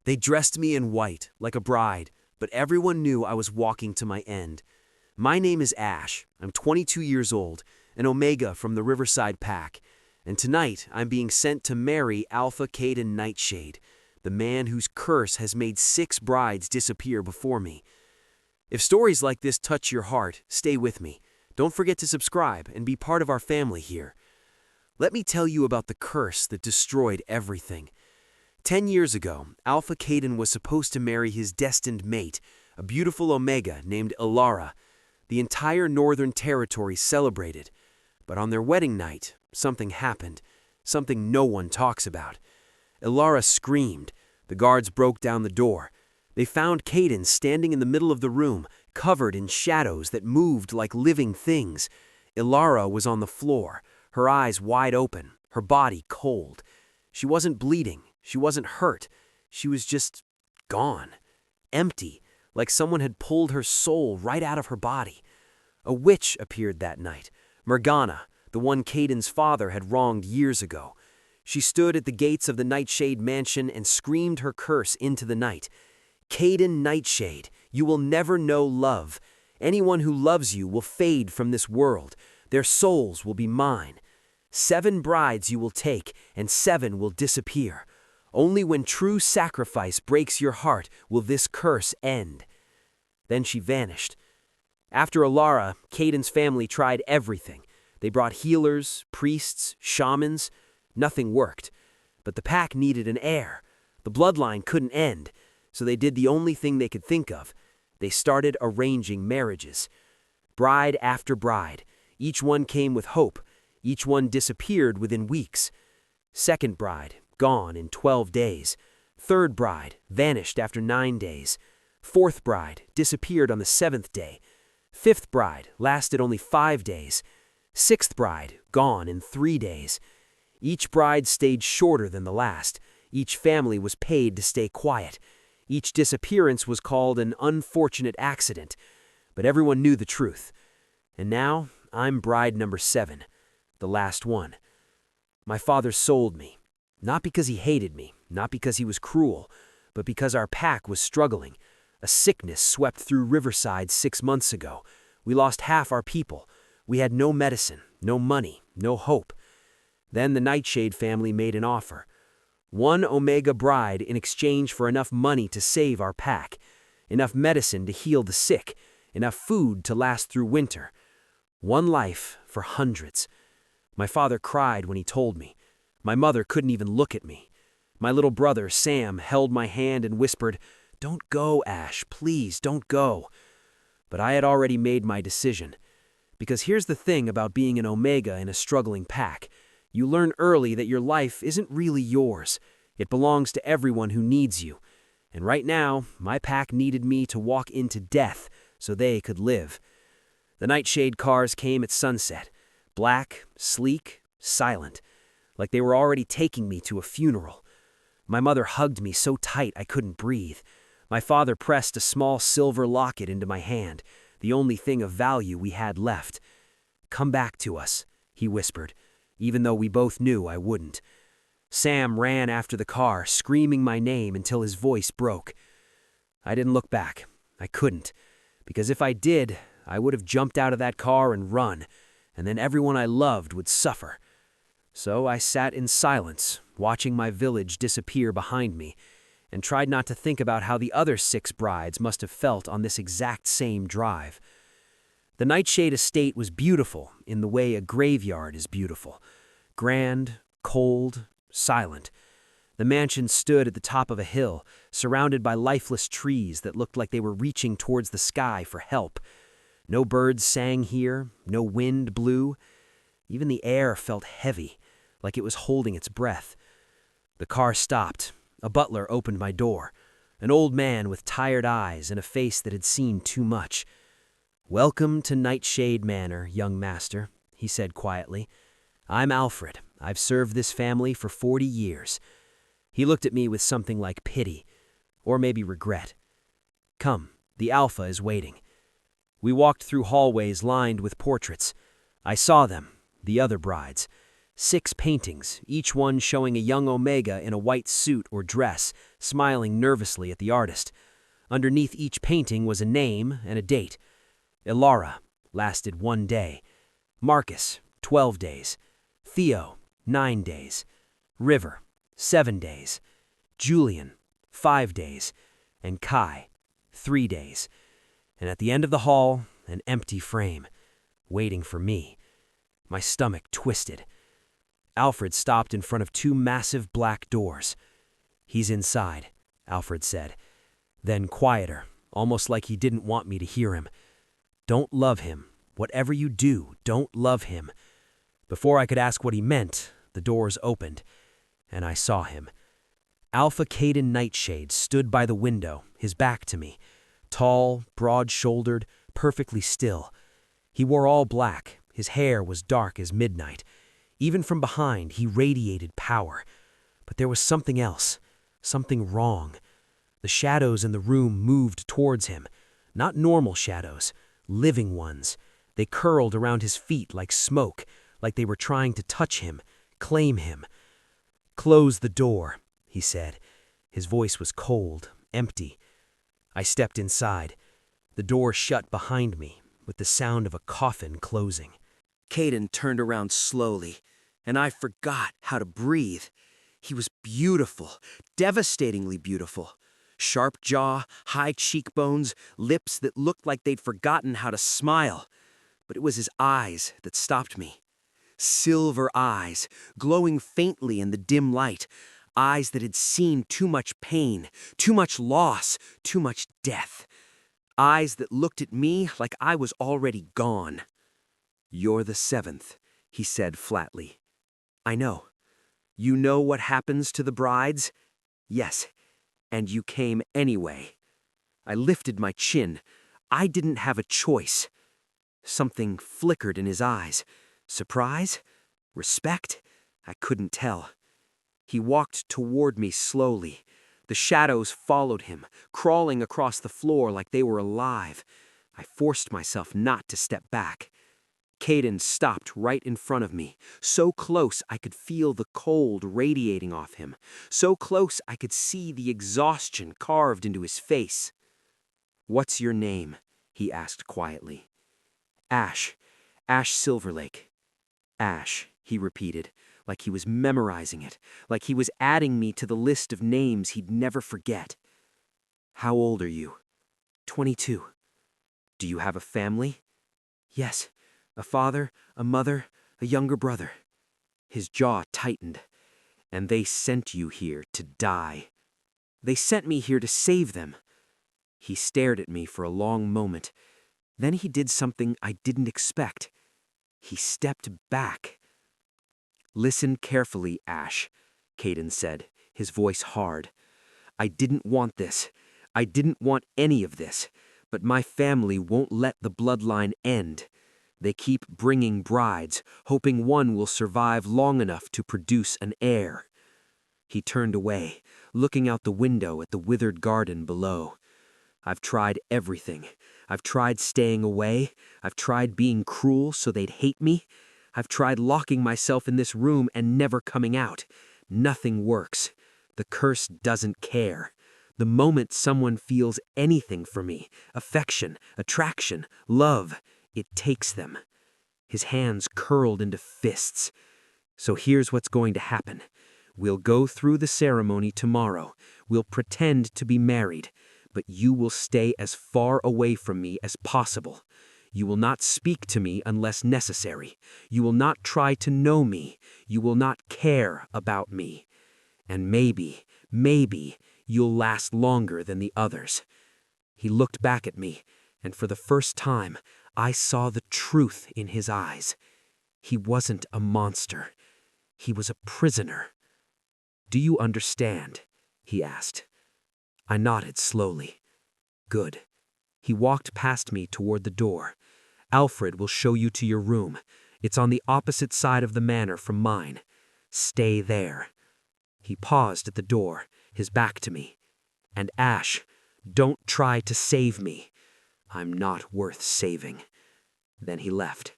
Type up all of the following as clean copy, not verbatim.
They dressed me in white, like a bride, but everyone knew I was walking to my end. My name is Ash. I'm 22 years old, an Omega from the Riverside Pack, and tonight I'm being sent to marry Alpha Caden Nightshade, the man whose curse has made 6 brides disappear before me. If stories like this touch your heart, stay with me. Don't forget to subscribe and be part of our family here. Let me tell you about the curse that destroyed everything. 10 years ago, Alpha Caden was supposed to marry his destined mate, a beautiful Omega named Ilara. The entire Northern Territory celebrated. But on their wedding night, something happened, something no one talks about. Ilara screamed. The guards broke down the door. They found Caden standing in the middle of the room, covered in shadows that moved like living things. Ilara was on the floor, her eyes wide open, her body cold. She wasn't bleeding, she wasn't hurt, she was just gone. Empty, like someone had pulled her soul right out of her body. A witch appeared that night, Morgana, the one Caden's father had wronged years ago. She stood at the gates of the Nightshade mansion and screamed her curse into the night. Caden Nightshade, you will never know love. Anyone who loves you will fade from this world. Their souls will be mine. 7 brides you will take, and 7 will disappear. Only when true sacrifice breaks your heart will this curse end. Then she vanished. After Ilara, Caden's family tried everything. They brought healers, priests, shamans. Nothing worked. But the pack needed an heir. The bloodline couldn't end. So they did the only thing they could think of. They started arranging marriages. Bride after bride. Each one came with hope. Each one disappeared within weeks. Second bride, gone in 12 days. Third bride, vanished after 9 days. Fourth bride, disappeared on the 7th day. Fifth bride, lasted only 5 days. Sixth bride, gone in 3 days. Each bride stayed shorter than the last. Each family was paid to stay quiet. Each disappearance was called an unfortunate accident, but everyone knew the truth. And now, I'm bride number 7, the last one. My father sold me, not because he hated me, not because he was cruel, but because our pack was struggling. A sickness swept through Riverside 6 months ago. We lost half our people. We had no medicine, no money, no hope. Then the Nightshade family made an offer. 1 Omega bride in exchange for enough money to save our pack, enough medicine to heal the sick, enough food to last through winter. 1 life for hundreds. My father cried when he told me. My mother couldn't even look at me. My little brother, Sam, held my hand and whispered, "Don't go, Ash, please, don't go." But I had already made my decision. Because here's the thing about being an Omega in a struggling pack. You learn early that your life isn't really yours. It belongs to everyone who needs you. And right now, my pack needed me to walk into death so they could live. The Nightshade cars came at sunset. Black, sleek, silent. Like they were already taking me to a funeral. My mother hugged me so tight I couldn't breathe. My father pressed a small silver locket into my hand, the only thing of value we had left. "Come back to us," he whispered, even though we both knew I wouldn't. Sam ran after the car, screaming my name until his voice broke. I didn't look back. I couldn't, because if I did, I would have jumped out of that car and run, and then everyone I loved would suffer. So I sat in silence, watching my village disappear behind me, and tried not to think about how the other 6 brides must have felt on this exact same drive. The Nightshade estate was beautiful in the way a graveyard is beautiful. Grand, cold, silent. The mansion stood at the top of a hill, surrounded by lifeless trees that looked like they were reaching towards the sky for help. No birds sang here, no wind blew. Even the air felt heavy, like it was holding its breath. The car stopped. A butler opened my door, an old man with tired eyes and a face that had seen too much. "Welcome to Nightshade Manor, young master," he said quietly. "I'm Alfred. I've served this family for 40 years. He looked at me with something like pity, or maybe regret. "Come, the Alpha is waiting." We walked through hallways lined with portraits. I saw them, the other brides. 6 paintings, each one showing a young Omega in a white suit or dress, smiling nervously at the artist. Underneath each painting was a name and a date. Ilara lasted 1 day. Marcus, 12 days. Theo, 9 days. River, 7 days. Julian, 5 days. And Kai, 3 days. And at the end of the hall, an empty frame, waiting for me. My stomach twisted. Alfred stopped in front of 2 massive black doors. "He's inside," Alfred said. Then quieter, almost like he didn't want me to hear him. "Don't love him. Whatever you do, don't love him." Before I could ask what he meant, the doors opened, and I saw him. Alpha Caden Nightshade stood by the window, his back to me. Tall, broad-shouldered, perfectly still. He wore all black, his hair was dark as midnight. Even from behind, he radiated power. But there was something else, something wrong. The shadows in the room moved towards him. Not normal shadows, living ones. They curled around his feet like smoke, like they were trying to touch him, claim him. "Close the door," he said. His voice was cold, empty. I stepped inside. The door shut behind me, with the sound of a coffin closing. Caden turned around slowly, and I forgot how to breathe. He was beautiful, devastatingly beautiful. Sharp jaw, high cheekbones, lips that looked like they'd forgotten how to smile. But it was his eyes that stopped me. Silver eyes, glowing faintly in the dim light. Eyes that had seen too much pain, too much loss, too much death. Eyes that looked at me like I was already gone. "You're the 7th, he said flatly. "I know. You know what happens to the brides?" "Yes, and you came anyway." I lifted my chin. I didn't have a choice. Something flickered in his eyes. Surprise? Respect? I couldn't tell. He walked toward me slowly. The shadows followed him, crawling across the floor like they were alive. I forced myself not to step back. Caden stopped right in front of me, so close I could feel the cold radiating off him, so close I could see the exhaustion carved into his face. "What's your name?" he asked quietly. "Ash. Ash Silverlake." "Ash," he repeated, like he was memorizing it, like he was adding me to the list of names he'd never forget. "How old are you?" 22. "Do you have a family?" "Yes. A father, a mother, a younger brother." His jaw tightened. "And they sent you here to die." "They sent me here to save them." He stared at me for a long moment. Then he did something I didn't expect. He stepped back. "Listen carefully, Ash," Caden said, his voice hard. "I didn't want this. I didn't want any of this. But my family won't let the bloodline end. They keep bringing brides, hoping one will survive long enough to produce an heir." He turned away, looking out the window at the withered garden below. "I've tried everything. I've tried staying away. I've tried being cruel so they'd hate me. I've tried locking myself in this room and never coming out. Nothing works. The curse doesn't care. The moment someone feels anything for me, affection, attraction, love, it takes them." His hands curled into fists. "So here's what's going to happen. We'll go through the ceremony tomorrow. We'll pretend to be married. But you will stay as far away from me as possible. You will not speak to me unless necessary. You will not try to know me. You will not care about me. And maybe you'll last longer than the others." He looked back at me, and for the first time, I saw the truth in his eyes. He wasn't a monster. He was a prisoner. "Do you understand?" he asked. I nodded slowly. "Good." He walked past me toward the door. "Alfred will show you to your room. It's on the opposite side of the manor from mine. Stay there." He paused at the door, his back to me. "And Ash, don't try to save me. I'm not worth saving." Then he left.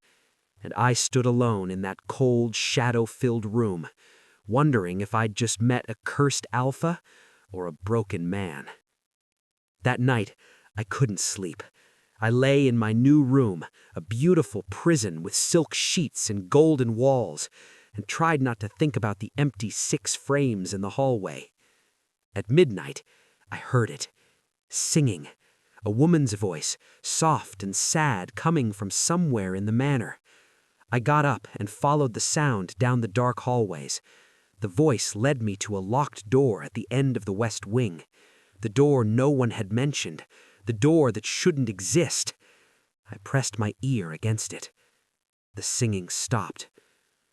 and I stood alone in that cold, shadow-filled room, wondering if I'd just met a cursed alpha or a broken man. That night, I couldn't sleep. I lay in my new room, a beautiful prison with silk sheets and golden walls, and tried not to think about the empty 6 frames in the hallway. At midnight, I heard it, singing, a woman's voice, soft and sad, coming from somewhere in the manor. I got up and followed the sound down the dark hallways. The voice led me to a locked door at the end of the west wing, the door no one had mentioned, the door that shouldn't exist. I pressed my ear against it. The singing stopped.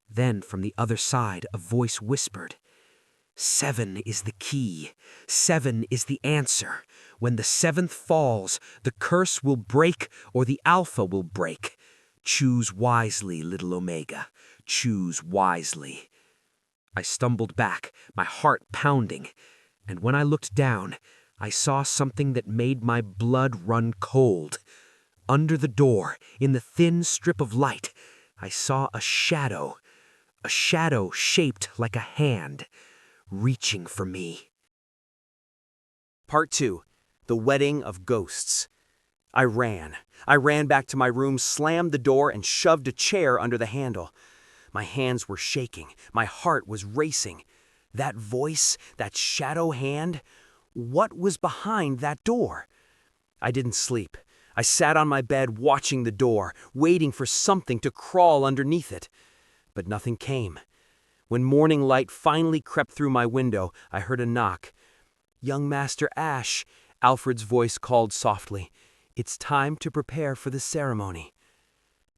Then from the other side a voice whispered, "7 is the key. 7 is the answer. When the 7th falls, the curse will break or the Alpha will break. Choose wisely, little Omega. Choose wisely." I stumbled back, my heart pounding, and when I looked down, I saw something that made my blood run cold. Under the door, in the thin strip of light, I saw a shadow shaped like a hand, reaching for me. Part 2. The Wedding of Ghosts. I ran back to my room, slammed the door, and shoved a chair under the handle. My hands were shaking, my heart was racing. That voice, that shadow hand, what was behind that door? I didn't sleep. I sat on my bed watching the door, waiting for something to crawl underneath it. But nothing came. When morning light finally crept through my window, I heard a knock. "Young Master Ash," Alfred's voice called softly. "It's time to prepare for the ceremony."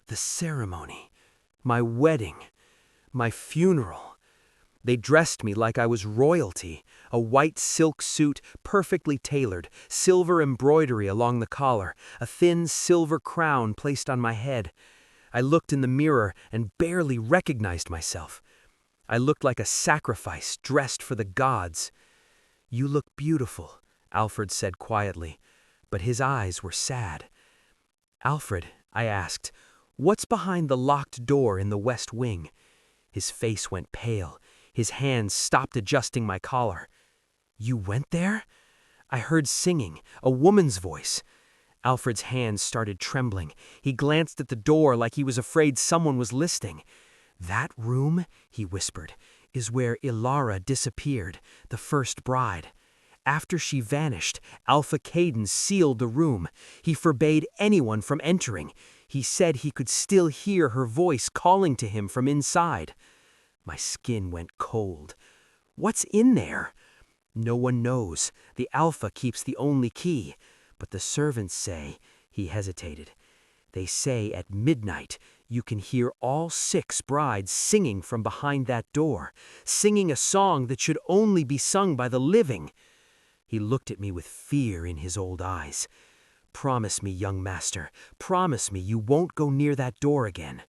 The ceremony. My wedding. My funeral. They dressed me like I was royalty, a white silk suit perfectly tailored, silver embroidery along the collar, a thin silver crown placed on my head. I looked in the mirror and barely recognized myself. I looked like a sacrifice dressed for the gods. "You look beautiful," Alfred said quietly, but his eyes were sad. "Alfred," I asked, "what's behind the locked door in the west wing?" His face went pale. His hands stopped adjusting my collar. "You went there?" I heard singing, a woman's voice. Alfred's hands started trembling. He glanced at the door like he was afraid someone was listening. "That room," he whispered, "is where Ilara disappeared, the first bride. After she vanished, Alpha Caden sealed the room. He forbade anyone from entering. He said he could still hear her voice calling to him from inside." My skin went cold. "What's in there?" "No one knows. The Alpha keeps the only key. But the servants say," he hesitated, "they say at midnight you can hear all 6 brides singing from behind that door, singing a song that should only be sung by the living." He looked at me with fear in his old eyes. "Promise me, young master, promise me you won't go near that door again."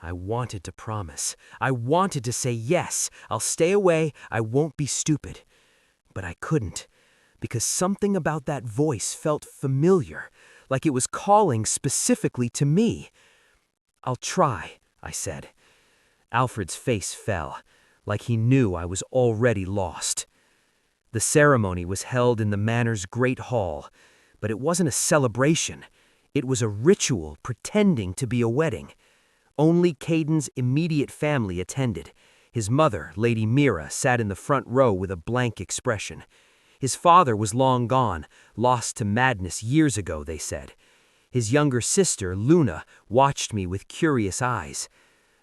I wanted to promise. I wanted to say yes, I'll stay away, I won't be stupid. But I couldn't, because something about that voice felt familiar, like it was calling specifically to me. "I'll try," I said. Alfred's face fell, like he knew I was already lost. The ceremony was held in the manor's great hall, but it wasn't a celebration. It was a ritual pretending to be a wedding. Only Caden's immediate family attended. His mother, Lady Mira, sat in the front row with a blank expression. His father was long gone, lost to madness years ago, they said. His younger sister, Luna, watched me with curious eyes.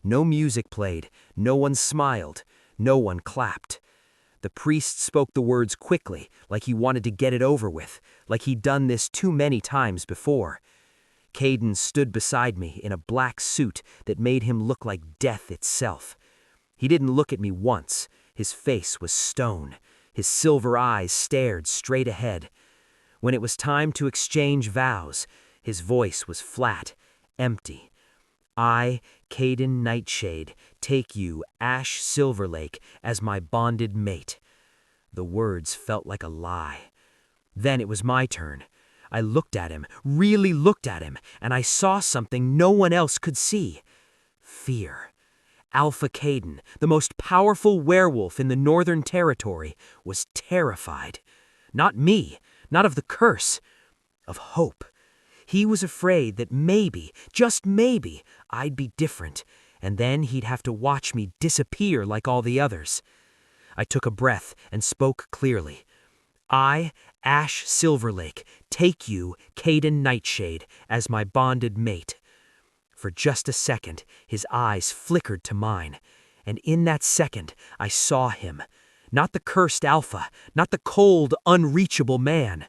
No music played, no one smiled, no one clapped. The priest spoke the words quickly, like he wanted to get it over with, like he'd done this too many times before. Caden stood beside me in a black suit that made him look like death itself. He didn't look at me once. His face was stone. His silver eyes stared straight ahead. When it was time to exchange vows, his voice was flat, empty. "I, Caden Nightshade, take you, Ash Silverlake, as my bonded mate." The words felt like a lie. Then it was my turn. I looked at him, really looked at him, and I saw something no one else could see. Fear. Alpha Caden, the most powerful werewolf in the Northern Territory, was terrified. Not me, not of the curse, of hope. He was afraid that maybe, just maybe, I'd be different, and then he'd have to watch me disappear like all the others. I took a breath and spoke clearly. I, Ash Silverlake, take you, Caden Nightshade, as my bonded mate. For just a second, his eyes flickered to mine, and in that second, I saw him. Not the cursed Alpha, not the cold, unreachable man.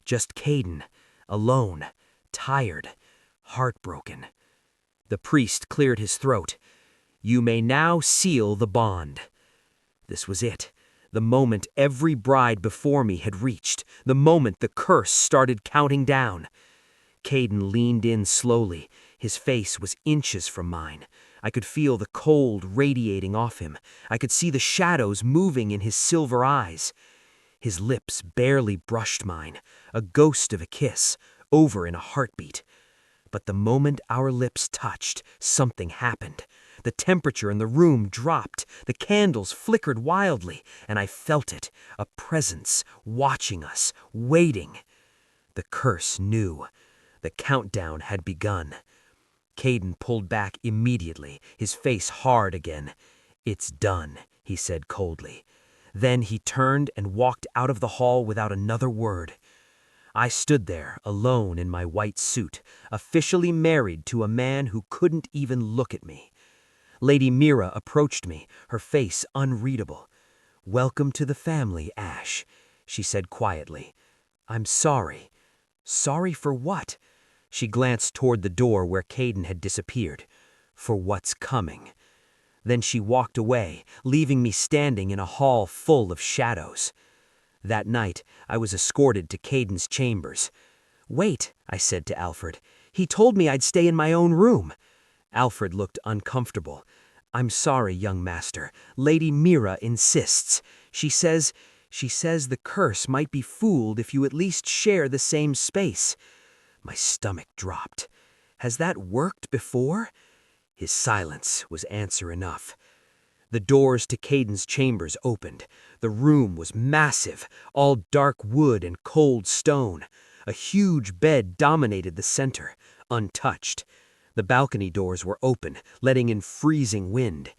Just Caden, alone, tired, heartbroken. The priest cleared his throat. You may now seal the bond. This was it. The moment every bride before me had reached. The moment the curse started counting down. Caden leaned in slowly. His face was inches from mine. I could feel the cold radiating off him. I could see the shadows moving in his silver eyes. His lips barely brushed mine, a ghost of a kiss, over in a heartbeat. But the moment our lips touched, something happened. The temperature in the room dropped, the candles flickered wildly, and I felt it, a presence, watching us, waiting. The curse knew. The countdown had begun. Caden pulled back immediately, his face hard again. It's done, he said coldly. Then he turned and walked out of the hall without another word. I stood there, alone in my white suit, officially married to a man who couldn't even look at me. Lady Mira approached me, her face unreadable. "Welcome to the family, Ash," she said quietly. "I'm sorry." Sorry for what? She glanced toward the door where Caden had disappeared. For what's coming. Then she walked away, leaving me standing in a hall full of shadows. That night, I was escorted to Caden's chambers. "Wait," I said to Alfred. "He told me I'd stay in my own room." Alfred looked uncomfortable. "I'm sorry, young master. Lady Mira insists. She says the curse might be fooled if you at least share the same space." My stomach dropped. Has that worked before? His silence was answer enough. The doors to Caden's chambers opened. The room was massive, all dark wood and cold stone. A huge bed dominated the center, untouched. The balcony doors were open, letting in freezing wind.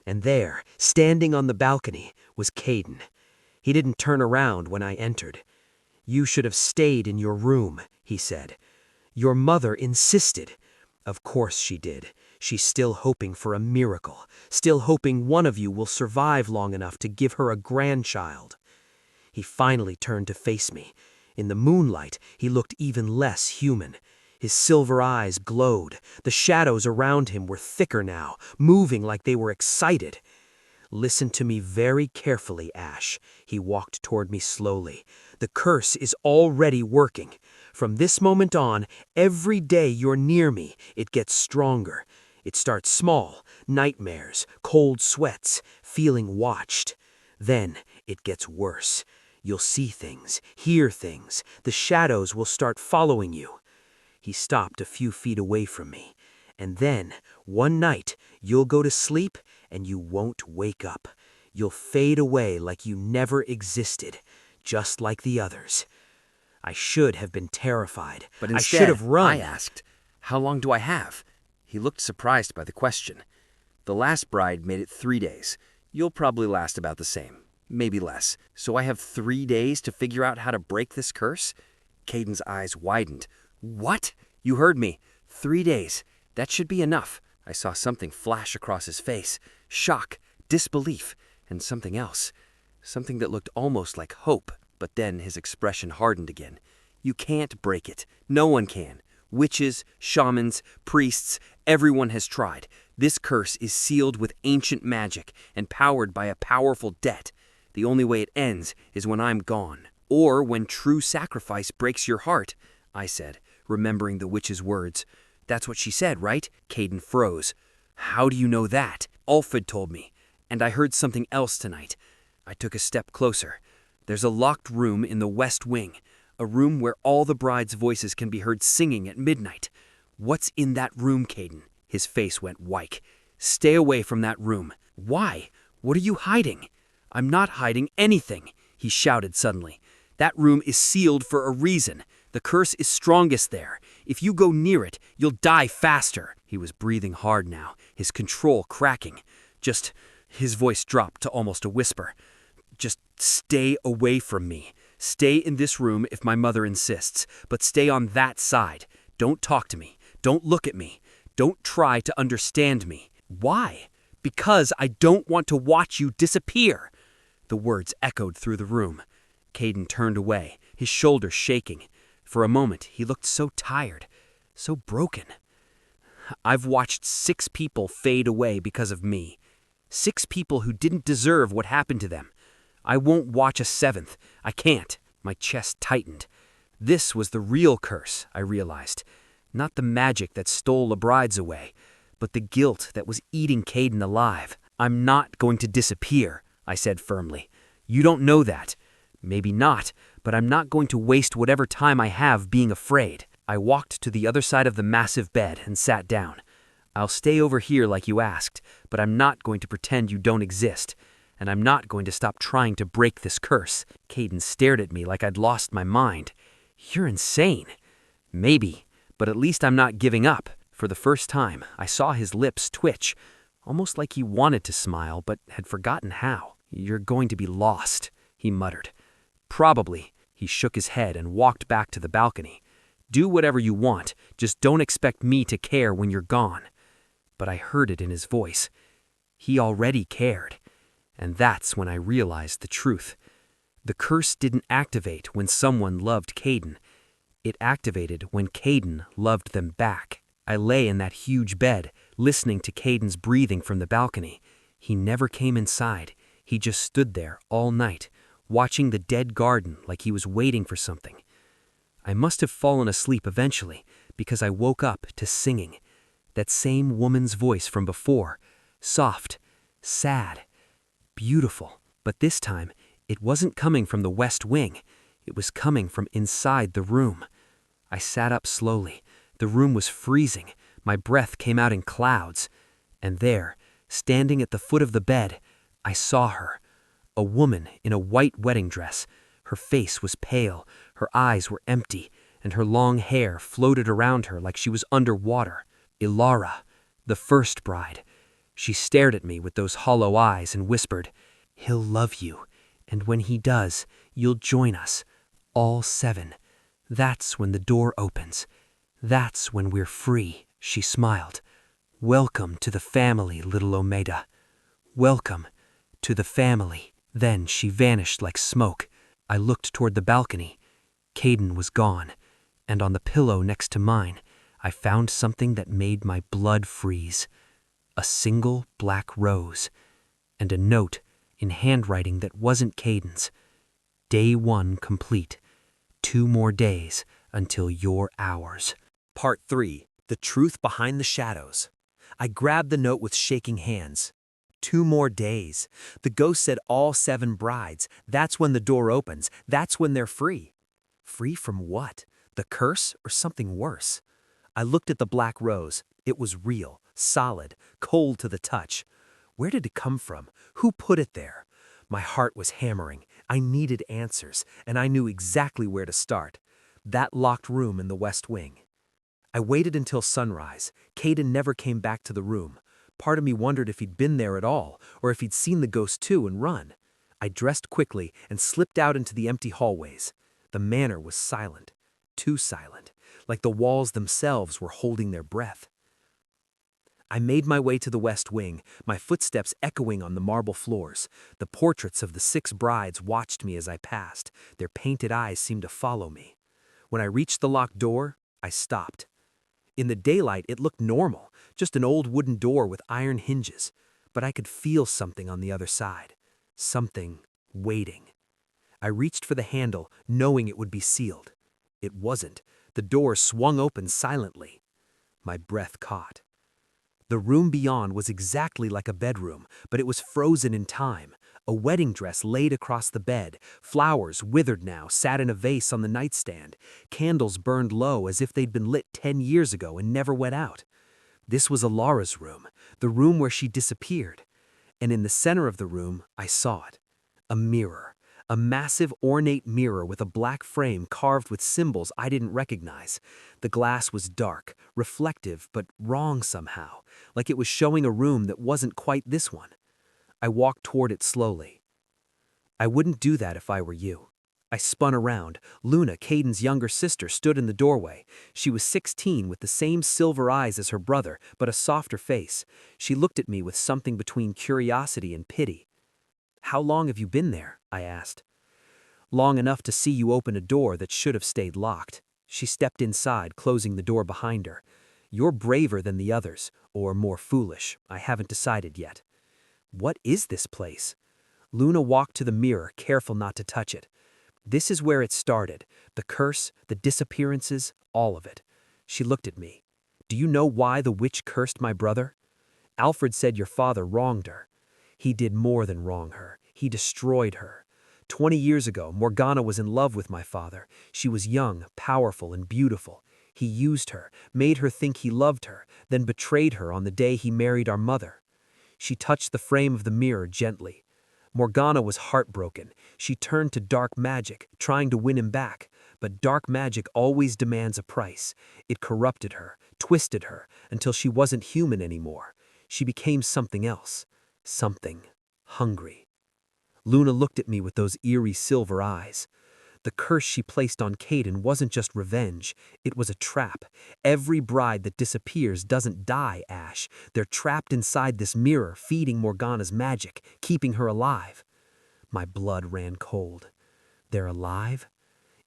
And there, standing on the balcony, was Caden. He didn't turn around when I entered. "You should have stayed in your room," he said. "Your mother insisted." Of course she did. She's still hoping for a miracle, still hoping one of you will survive long enough to give her a grandchild. He finally turned to face me. In the moonlight, he looked even less human. His silver eyes glowed. The shadows around him were thicker now, moving like they were excited. "Listen to me very carefully, Ash." He walked toward me slowly. "The curse is already working. From this moment on, every day you're near me, it gets stronger. It starts small, nightmares, cold sweats, feeling watched. Then it gets worse. You'll see things, hear things. The shadows will start following you." He stopped a few feet away from me. "And then, one night, you'll go to sleep and you won't wake up. You'll fade away like you never existed, just like the others." I should have been terrified. But I instead, should have run. I asked, "How long do I have?" He looked surprised by the question. "The last bride made it 3 days. You'll probably last about the same, maybe less. So I have 3 days to figure out how to break this curse?" Caden's eyes widened. "What? You heard me. 3 days. That should be enough." I saw something flash across his face. Shock, disbelief, and something else. Something that looked almost like hope, but then his expression hardened again. "You can't break it. No one can. Witches, shamans, priests, everyone has tried. This curse is sealed with ancient magic and powered by a powerful debt. The only way it ends is when I'm gone, or when true sacrifice breaks your heart," I said, remembering the witch's words. "That's what she said, right?" Caden froze. "How do you know that?" "Alfred told me. And I heard something else tonight." I took a step closer. "There's a locked room in the west wing, a room where all the brides' voices can be heard singing at midnight. What's in that room, Caden? His face went white. "Stay away from that room." "Why? What are you hiding?" "I'm not hiding anything," he shouted suddenly. "That room is sealed for a reason. The curse is strongest there. If you go near it, you'll die faster." He was breathing hard now, his control cracking. His voice dropped to almost a whisper. "Just stay away from me. Stay in this room if my mother insists, but stay on that side. Don't talk to me. Don't look at me. Don't try to understand me." "Why?" "Because I don't want to watch you disappear." The words echoed through the room. Caden turned away, his shoulders shaking. For a moment, he looked so tired, so broken. "I've watched 6 people fade away because of me. 6 people who didn't deserve what happened to them. I won't watch a 7th. I can't." My chest tightened. This was the real curse, I realized. Not the magic that stole the brides away, but the guilt that was eating Caden alive. "I'm not going to disappear," I said firmly. "You don't know that. Maybe not, but I'm not going to waste whatever time I have being afraid." I walked to the other side of the massive bed and sat down. "I'll stay over here like you asked, but I'm not going to pretend you don't exist. And I'm not going to stop trying to break this curse." Caden stared at me like I'd lost my mind. "You're insane." "Maybe, but at least I'm not giving up." For the first time, I saw his lips twitch, almost like he wanted to smile but had forgotten how. "You're going to be lost," he muttered. "Probably." He shook his head and walked back to the balcony. "Do whatever you want, just don't expect me to care when you're gone." But I heard it in his voice. He already cared. And that's when I realized the truth. The curse didn't activate when someone loved Caden. It activated when Caden loved them back. I lay in that huge bed, listening to Caden's breathing from the balcony. He never came inside. He just stood there all night, watching the dead garden like he was waiting for something. I must have fallen asleep eventually, because I woke up to singing. That same woman's voice from before, soft, sad, beautiful. But this time, it wasn't coming from the west wing. It was coming from inside the room. I sat up slowly. The room was freezing. My breath came out in clouds. And there, standing at the foot of the bed, I saw her. A woman in a white wedding dress. Her face was pale, her eyes were empty, and her long hair floated around her like she was underwater. Ilara, the first bride. She stared at me with those hollow eyes and whispered, "He'll love you, and when he does, you'll join us, all 7. That's when the door opens. That's when we're free." She smiled. "Welcome to the family, little Omega. Welcome to the family." Then she vanished like smoke. I looked toward the balcony. Caden was gone, and on the pillow next to mine, I found something that made my blood freeze. A single black rose, and a note in handwriting that wasn't Caden's. "Day 1 complete. 2 more days until you're ours." Part 3. The Truth Behind the Shadows. I grabbed the note with shaking hands. 2 more days. The ghost said all 7 brides. That's when the door opens. That's when they're free. Free from what? The curse or something worse? I looked at the black rose. It was real, solid, cold to the touch. Where did it come from? Who put it there? My heart was hammering. I needed answers, and I knew exactly where to start. That locked room in the west wing. I waited until sunrise. Caden never came back to the room. Part of me wondered if he'd been there at all, or if he'd seen the ghost too and run. I dressed quickly and slipped out into the empty hallways. The manor was silent, too silent, like the walls themselves were holding their breath. I made my way to the west wing, my footsteps echoing on the marble floors. The portraits of the 6 brides watched me as I passed. Their painted eyes seemed to follow me. When I reached the locked door, I stopped. In the daylight, it looked normal, just an old wooden door with iron hinges. But I could feel something on the other side. Something waiting. I reached for the handle, knowing it would be sealed. It wasn't. The door swung open silently. My breath caught. The room beyond was exactly like a bedroom, but it was frozen in time. A wedding dress laid across the bed. Flowers, withered now, sat in a vase on the nightstand. Candles burned low as if they'd been lit 10 years ago and never went out. This was Alara's room, the room where she disappeared. And in the center of the room, I saw it. A mirror. A massive, ornate mirror with a black frame carved with symbols I didn't recognize. The glass was dark, reflective, but wrong somehow, like it was showing a room that wasn't quite this one. I walked toward it slowly. I wouldn't do that if I were you. I spun around. Luna, Caden's younger sister, stood in the doorway. She was 16 with the same silver eyes as her brother, but a softer face. She looked at me with something between curiosity and pity. "How long have you been there?" I asked. "Long enough to see you open a door that should have stayed locked." She stepped inside, closing the door behind her. "You're braver than the others, or more foolish. I haven't decided yet." "What is this place?" Luna walked to the mirror, careful not to touch it. "This is where it started. The curse, the disappearances, all of it." She looked at me. "Do you know why the witch cursed my brother?" "Alfred said your father wronged her." "He did more than wrong her. He destroyed her. 20 years ago, Morgana was in love with my father. She was young, powerful, and beautiful. He used her, made her think he loved her, then betrayed her on the day he married our mother." She touched the frame of the mirror gently. Morgana was heartbroken. She turned to dark magic, trying to win him back. But dark magic always demands a price. It corrupted her, twisted her, until she wasn't human anymore. She became something else. Something hungry. Luna looked at me with those eerie silver eyes. The curse she placed on Caden wasn't just revenge, it was a trap. Every bride that disappears doesn't die, Ash. They're trapped inside this mirror, feeding Morgana's magic, keeping her alive. My blood ran cold. They're alive?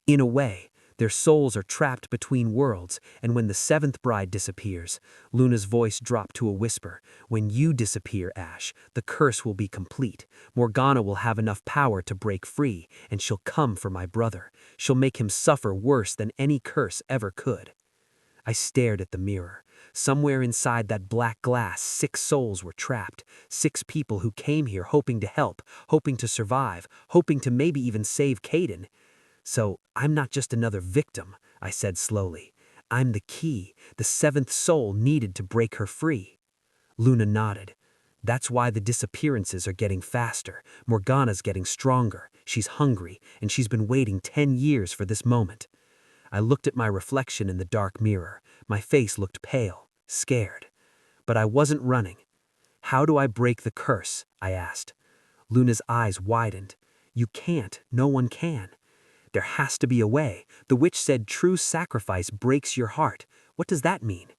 In a way. Their souls are trapped between worlds, and when the seventh bride disappears, Luna's voice dropped to a whisper, when you disappear, Ash, the curse will be complete. Morgana will have enough power to break free, and she'll come for my brother. She'll make him suffer worse than any curse ever could. I stared at the mirror. Somewhere inside that black glass, 6 souls were trapped. 6 people who came here hoping to help, hoping to survive, hoping to maybe even save Caden. "So, I'm not just another victim," I said slowly. "I'm the key, the 7th soul needed to break her free." Luna nodded. "That's why the disappearances are getting faster. Morgana's getting stronger. She's hungry, and she's been waiting 10 years for this moment." I looked at my reflection in the dark mirror. My face looked pale, scared. But I wasn't running. "How do I break the curse?" I asked. Luna's eyes widened. "You can't. No one can." "There has to be a way. The witch said true sacrifice breaks your heart. What does that mean?"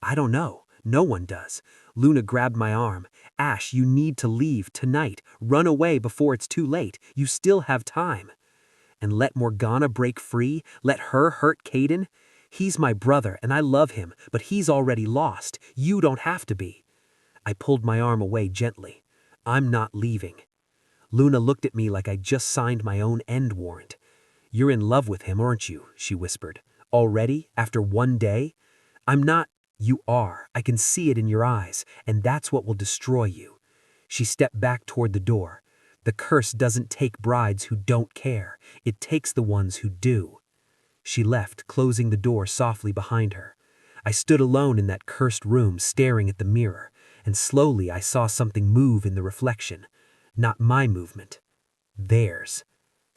"I don't know. No one does." Luna grabbed my arm. "Ash, you need to leave tonight. Run away before it's too late. You still have time." "And let Morgana break free? Let her hurt Caden? He's my brother and I love him, but he's already lost. You don't have to be." I pulled my arm away gently. "I'm not leaving." Luna looked at me like I'd just signed my own end warrant. "You're in love with him, aren't you?" she whispered. "Already? After one day?" "I'm not." "You are. I can see it in your eyes, and that's what will destroy you." She stepped back toward the door. "The curse doesn't take brides who don't care. It takes the ones who do." She left, closing the door softly behind her. I stood alone in that cursed room, staring at the mirror, and slowly I saw something move in the reflection. Not my movement. Theirs.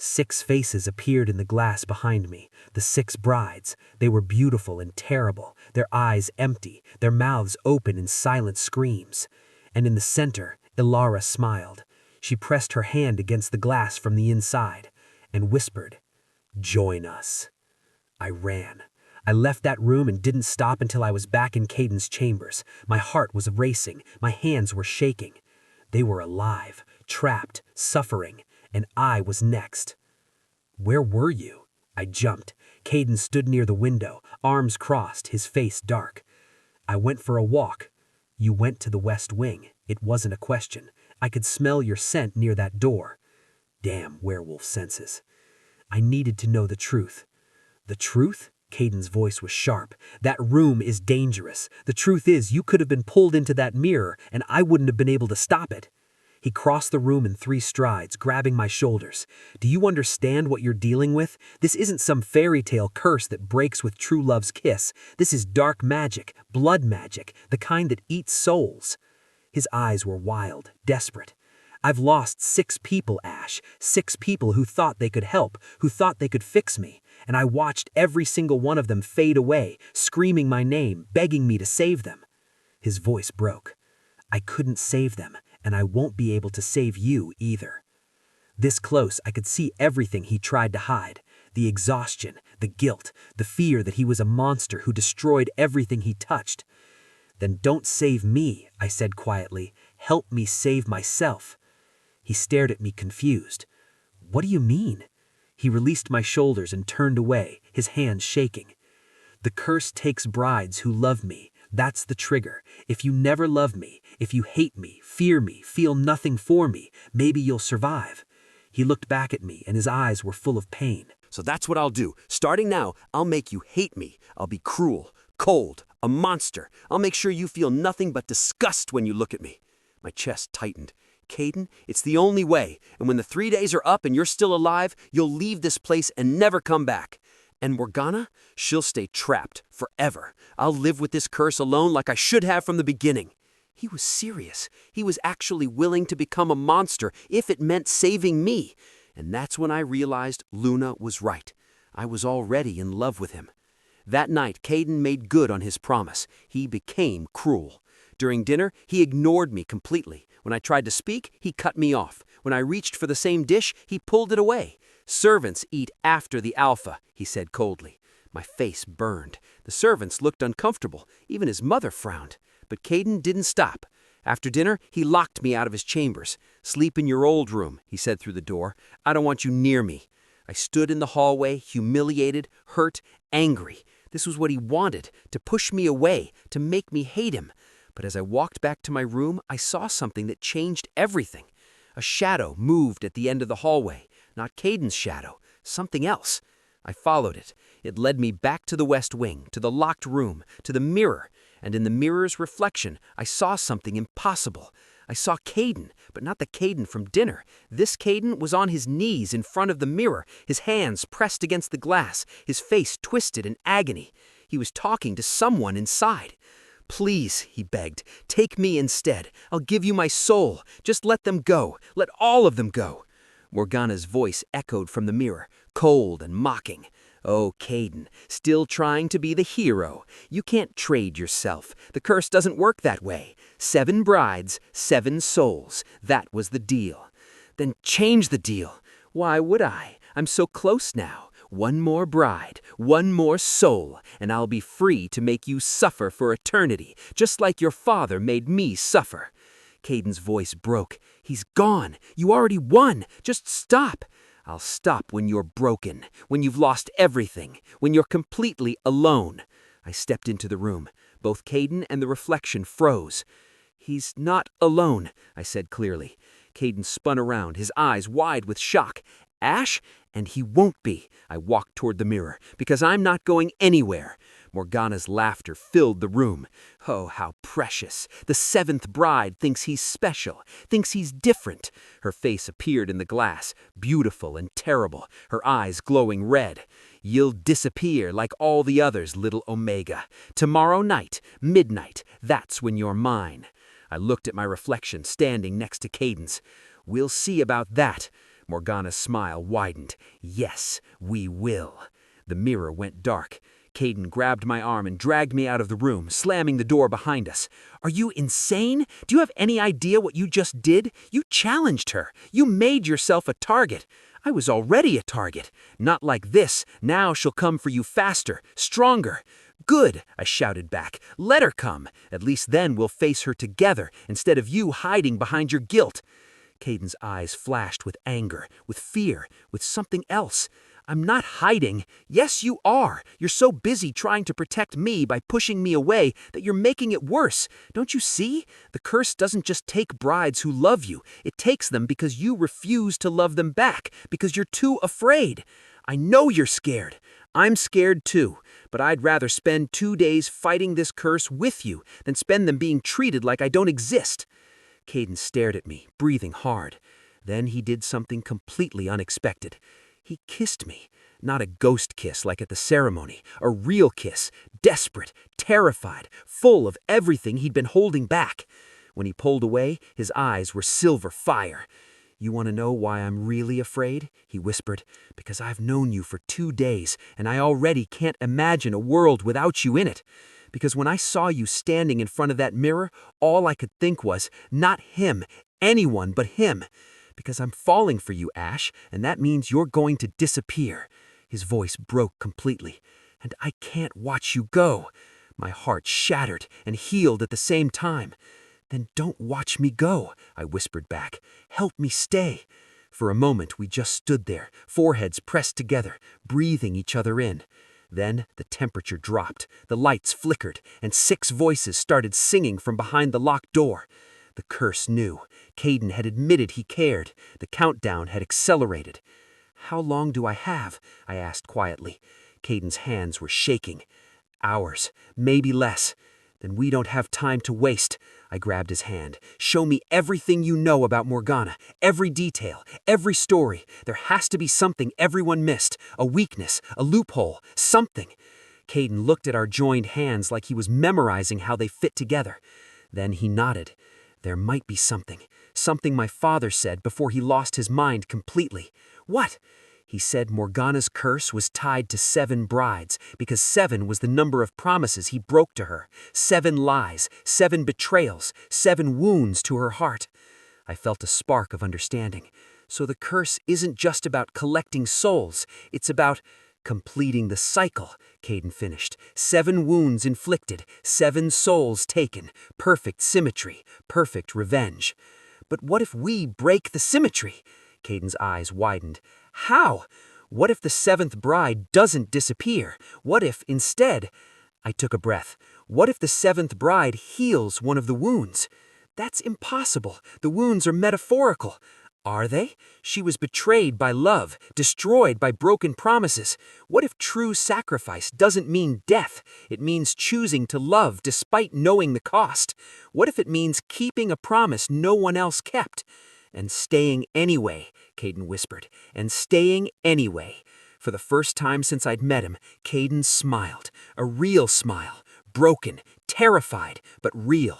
6 faces appeared in the glass behind me, the 6 brides. They were beautiful and terrible, their eyes empty, their mouths open in silent screams. And in the center, Ilara smiled. She pressed her hand against the glass from the inside and whispered, "Join us." I ran. I left that room and didn't stop until I was back in Caden's chambers. My heart was racing, my hands were shaking. They were alive, trapped, suffering, and I was next. "Where were you?" I jumped. Caden stood near the window, arms crossed, his face dark. "I went for a walk." "You went to the West Wing." It wasn't a question. "I could smell your scent near that door." Damn werewolf senses. "I needed to know the truth." "The truth?" Caden's voice was sharp. "That room is dangerous. The truth is, you could have been pulled into that mirror, and I wouldn't have been able to stop it." He crossed the room in 3 strides, grabbing my shoulders. "Do you understand what you're dealing with? This isn't some fairy tale curse that breaks with true love's kiss. This is dark magic, blood magic, the kind that eats souls." His eyes were wild, desperate. "I've lost 6 people, Ash. 6 people who thought they could help, who thought they could fix me. And I watched every single one of them fade away, screaming my name, begging me to save them." His voice broke. "I couldn't save them, and I won't be able to save you either." This close, I could see everything he tried to hide. The exhaustion, the guilt, the fear that he was a monster who destroyed everything he touched. "Then don't save me," I said quietly. "Help me save myself." He stared at me confused. "What do you mean?" He released my shoulders and turned away, his hands shaking. "The curse takes brides who love me. That's the trigger. If you never love me, if you hate me, feel nothing for me, maybe you'll survive." He looked back at me and his eyes were full of pain. So that's what I'll do. Starting now, I'll make you hate me. I'll be cruel, cold, a monster. I'll make sure you feel nothing but disgust when you look at me. My chest tightened. "Caden, it's the only way, and when the 3 days are up and you're still alive, you'll leave this place and never come back. And Morgana, she'll stay trapped forever. I'll live with this curse alone like I should have from the beginning." He was serious. He was actually willing to become a monster if it meant saving me. And that's when I realized Luna was right. I was already in love with him. That night, Caden made good on his promise. He became cruel. During dinner, he ignored me completely. When I tried to speak, he cut me off. When I reached for the same dish, he pulled it away. "Servants eat after the Alpha," he said coldly. My face burned. The servants looked uncomfortable. Even his mother frowned. But Caden didn't stop. After dinner, he locked me out of his chambers. "Sleep in your old room," he said through the door. "I don't want you near me." I stood in the hallway, humiliated, hurt, angry. This was what he wanted, to push me away, to make me hate him. But as I walked back to my room, I saw something that changed everything. A shadow moved at the end of the hallway. Not Caden's shadow, something else. I followed it. It led me back to the West Wing, to the locked room, to the mirror. And in the mirror's reflection, I saw something impossible. I saw Caden, but not the Caden from dinner. This Caden was on his knees in front of the mirror, his hands pressed against the glass, his face twisted in agony. He was talking to someone inside. "Please," he begged, "take me instead. I'll give you my soul. Just let them go. Let all of them go." Morgana's voice echoed from the mirror, cold and mocking. "Oh, Caden, still trying to be the hero. You can't trade yourself. The curse doesn't work that way. 7 brides, 7 souls. That was the deal." "Then change the deal." "Why would I? I'm so close now. 1 more bride, 1 more soul, and I'll be free to make you suffer for eternity, just like your father made me suffer." Caden's voice broke. "He's gone. You already won. Just stop." "I'll stop when you're broken, when you've lost everything, when you're completely alone." I stepped into the room. Both Caden and the reflection froze. "He's not alone," I said clearly. Caden spun around, his eyes wide with shock. "Ash? And he won't be." I walked toward the mirror, "because I'm not going anywhere." Morgana's laughter filled the room. Oh, how precious. The 7th bride thinks he's special, thinks he's different. Her face appeared in the glass, beautiful and terrible, her eyes glowing red. "You'll disappear like all the others, little Omega. Tomorrow night, midnight, that's when you're mine." I looked at my reflection standing next to Caden's. "We'll see about that." Morgana's smile widened. "Yes, we will." The mirror went dark. Caden grabbed my arm and dragged me out of the room, slamming the door behind us. "Are you insane? Do you have any idea what you just did? You challenged her. You made yourself a target." "I was already a target. Not like this. Now she'll come for you faster, stronger." "Good," I shouted back. "Let her come. At least then we'll face her together, instead of you hiding behind your guilt." Caden's eyes flashed with anger, with fear, with something else. "I'm not hiding." "Yes, you are. You're so busy trying to protect me by pushing me away that you're making it worse. Don't you see? The curse doesn't just take brides who love you. It takes them because you refuse to love them back, because you're too afraid. I know you're scared. I'm scared too, but I'd rather spend 2 days fighting this curse with you than spend them being treated like I don't exist." Caden stared at me, breathing hard. Then he did something completely unexpected. He kissed me. Not a ghost kiss like at the ceremony, a real kiss, desperate, terrified, full of everything he'd been holding back. When he pulled away, his eyes were silver fire. "You want to know why I'm really afraid?" he whispered. "Because I've known you for 2 days, and I already can't imagine a world without you in it. Because when I saw you standing in front of that mirror, all I could think was, not him, anyone but him. Because I'm falling for you, Ash, and that means you're going to disappear." His voice broke completely. "And I can't watch you go." My heart shattered and healed at the same time. "Then don't watch me go," I whispered back. "Help me stay." For a moment we just stood there, foreheads pressed together, breathing each other in. Then the temperature dropped, the lights flickered, and 6 voices started singing from behind the locked door. The curse knew. Caden had admitted he cared. The countdown had accelerated. "How long do I have?" I asked quietly. Caden's hands were shaking. "Hours, maybe less." "Then we don't have time to waste." I grabbed his hand. "Show me everything you know about Morgana, every detail, every story. There has to be something everyone missed, a weakness, a loophole, something." Caden looked at our joined hands like he was memorizing how they fit together. Then he nodded. "There might be something my father said before he lost his mind completely." "What?" "He said Morgana's curse was tied to 7 brides, because 7 was the number of promises he broke to her. 7 lies, 7 betrayals, 7 wounds to her heart." I felt a spark of understanding. "So the curse isn't just about collecting souls, it's about completing the cycle," Caden finished. 7 wounds inflicted, 7 souls taken, perfect symmetry, perfect revenge. "But what if we break the symmetry?" Caden's eyes widened. "How? What if the 7th bride doesn't disappear? What if, instead—" I took a breath. "What if the 7th bride heals one of the wounds?" "That's impossible. The wounds are metaphorical." "Are they? She was betrayed by love, destroyed by broken promises. What if true sacrifice doesn't mean death? It means choosing to love despite knowing the cost. What if it means keeping a promise no one else kept?" "And staying anyway," Caden whispered. "And staying anyway." For the first time since I'd met him, Caden smiled. A real smile. Broken, terrified, but real.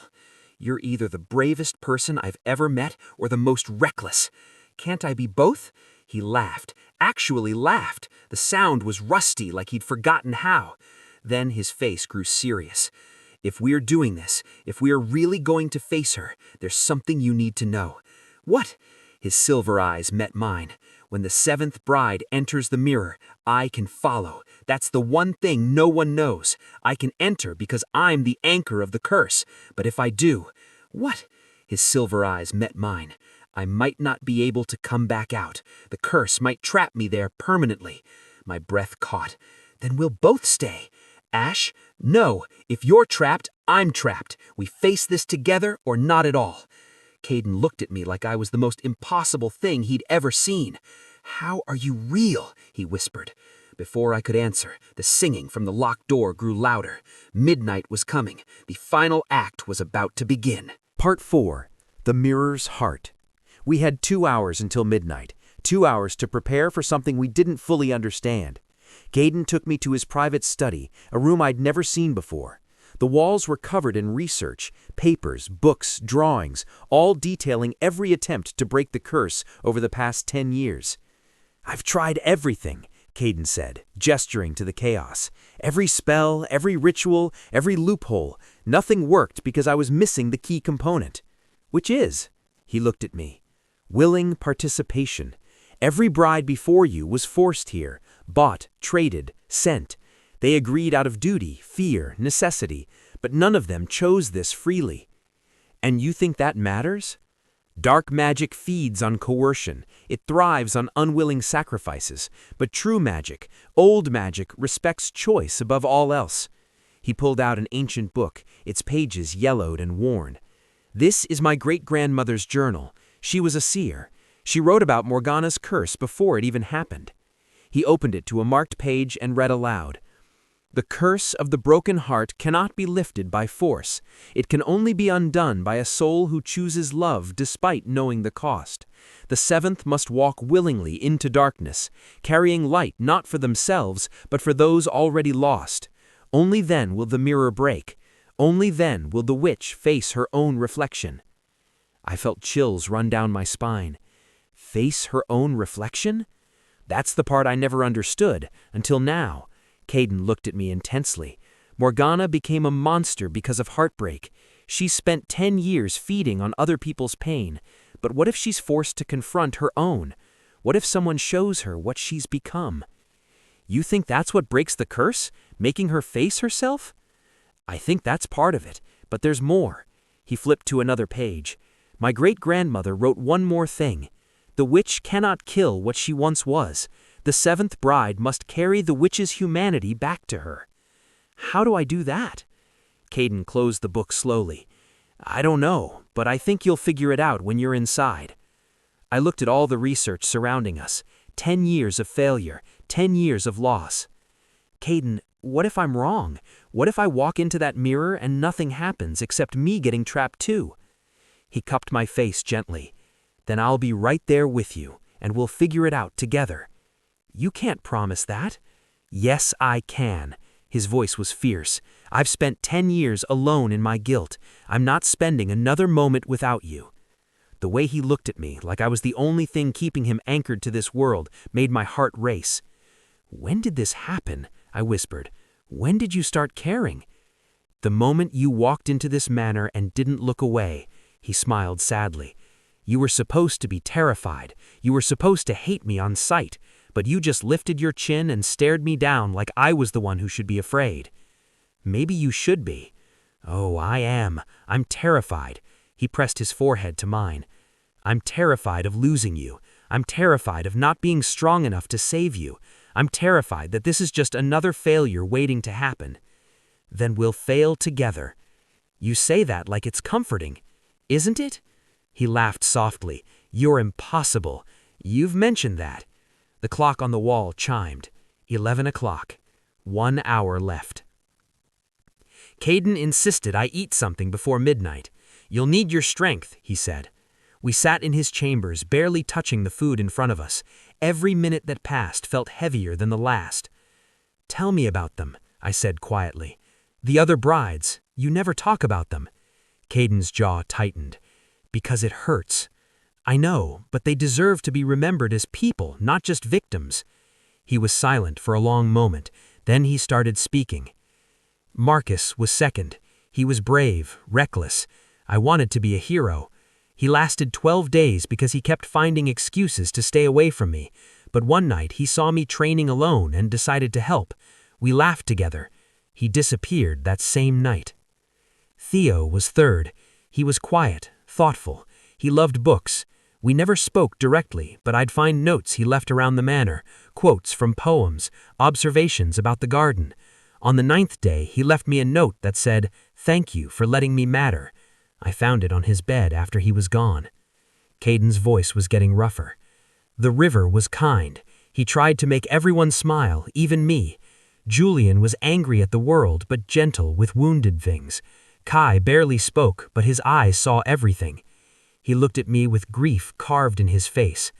"You're either the bravest person I've ever met or the most reckless. Can't I be both?" He laughed. Actually laughed. The sound was rusty, like he'd forgotten how. Then his face grew serious. "If we're doing this, if we are really going to face her, there's something you need to know." "What?" His silver eyes met mine. "When the 7th bride enters the mirror, I can follow. That's the one thing no one knows. I can enter because I'm the anchor of the curse. But if I do—" "What?" His silver eyes met mine. "I might not be able to come back out. The curse might trap me there permanently." My breath caught. "Then we'll both stay." "Ash, no. If you're trapped, I'm trapped. We face this together or not at all." Caden looked at me like I was the most impossible thing he'd ever seen. "How are you real?" he whispered. Before I could answer, the singing from the locked door grew louder. Midnight was coming. The final act was about to begin. Part 4. The Mirror's Heart. We had 2 hours until midnight, 2 hours to prepare for something we didn't fully understand. Caden took me to his private study, a room I'd never seen before. The walls were covered in research, papers, books, drawings, all detailing every attempt to break the curse over the past 10 years. "I've tried everything," Caden said, gesturing to the chaos. "Every spell, every ritual, every loophole. Nothing worked because I was missing the key component." "Which is?" He looked at me. "Willing participation. Every bride before you was forced here, bought, traded, sent. They agreed out of duty, fear, necessity, but none of them chose this freely." "And you think that matters?" "Dark magic feeds on coercion. It thrives on unwilling sacrifices. But true magic, old magic, respects choice above all else." He pulled out an ancient book, its pages yellowed and worn. "This is my great-grandmother's journal. She was a seer. She wrote about Morgana's curse before it even happened." He opened it to a marked page and read aloud. The curse of the broken heart cannot be lifted by force. It can only be undone by a soul who chooses love despite knowing the cost. The seventh must walk willingly into darkness, carrying light not for themselves, but for those already lost. Only then will the mirror break. Only then will the witch face her own reflection. I felt chills run down my spine. Face her own reflection? That's the part I never understood, until now. Caden looked at me intensely. Morgana became a monster because of heartbreak. She spent 10 years feeding on other people's pain. But what if she's forced to confront her own? What if someone shows her what she's become? You think that's what breaks the curse? Making her face herself? I think that's part of it, but there's more. He flipped to another page. My great-grandmother wrote one more thing. The witch cannot kill what she once was. The seventh bride must carry the witch's humanity back to her. How do I do that? Caden closed the book slowly. I don't know, but I think you'll figure it out when you're inside. I looked at all the research surrounding us. 10 years of failure, 10 years of loss. Caden, what if I'm wrong? What if I walk into that mirror and nothing happens except me getting trapped too? He cupped my face gently. Then I'll be right there with you, and we'll figure it out together. You can't promise that. Yes, I can. His voice was fierce. I've spent 10 years alone in my guilt. I'm not spending another moment without you. The way he looked at me, like I was the only thing keeping him anchored to this world, made my heart race. When did this happen? I whispered. When did you start caring? The moment you walked into this manor and didn't look away, he smiled sadly. You were supposed to be terrified. You were supposed to hate me on sight. But you just lifted your chin and stared me down like I was the one who should be afraid. Maybe you should be. Oh, I am. I'm terrified. He pressed his forehead to mine. I'm terrified of losing you. I'm terrified of not being strong enough to save you. I'm terrified that this is just another failure waiting to happen. Then we'll fail together. You say that like it's comforting, isn't it? He laughed softly. You're impossible. You've mentioned that. The clock on the wall chimed. 11 o'clock. 1 hour left. Caden insisted I eat something before midnight. You'll need your strength, he said. We sat in his chambers, barely touching the food in front of us. Every minute that passed felt heavier than the last. Tell me about them, I said quietly. The other brides, you never talk about them. Caden's jaw tightened. Because it hurts. I know, but they deserve to be remembered as people, not just victims. He was silent for a long moment. Then he started speaking. Marcus was second. He was brave, reckless. I wanted to be a hero. He lasted 12 days because he kept finding excuses to stay away from me. But one night he saw me training alone and decided to help. We laughed together. He disappeared that same night. Theo was third. He was quiet, thoughtful. He loved books. We never spoke directly, but I'd find notes he left around the manor, quotes from poems, observations about the garden. On the 9th day, he left me a note that said, "Thank you for letting me matter." I found it on his bed after he was gone. Caden's voice was getting rougher. The river was kind. He tried to make everyone smile, even me. Julian was angry at the world, but gentle with wounded things. Kai barely spoke, but his eyes saw everything. He looked at me with grief carved in his face.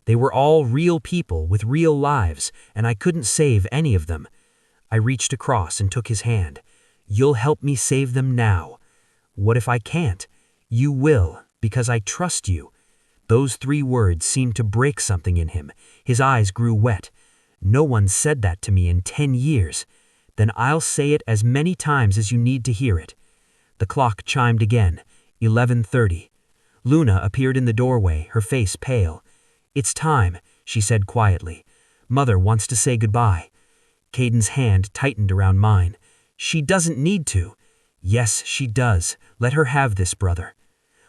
They were all real people with real lives, and I couldn't save any of them. I reached across and took his hand. You'll help me save them now. What if I can't? You will, because I trust you. Those 3 words seemed to break something in him. His eyes grew wet. No one said that to me in 10 years. Then I'll say it as many times as you need to hear it. The clock chimed again, 11:30. Luna appeared in the doorway, her face pale. It's time, she said quietly. Mother wants to say goodbye. Caden's hand tightened around mine. She doesn't need to. Yes, she does. Let her have this, brother.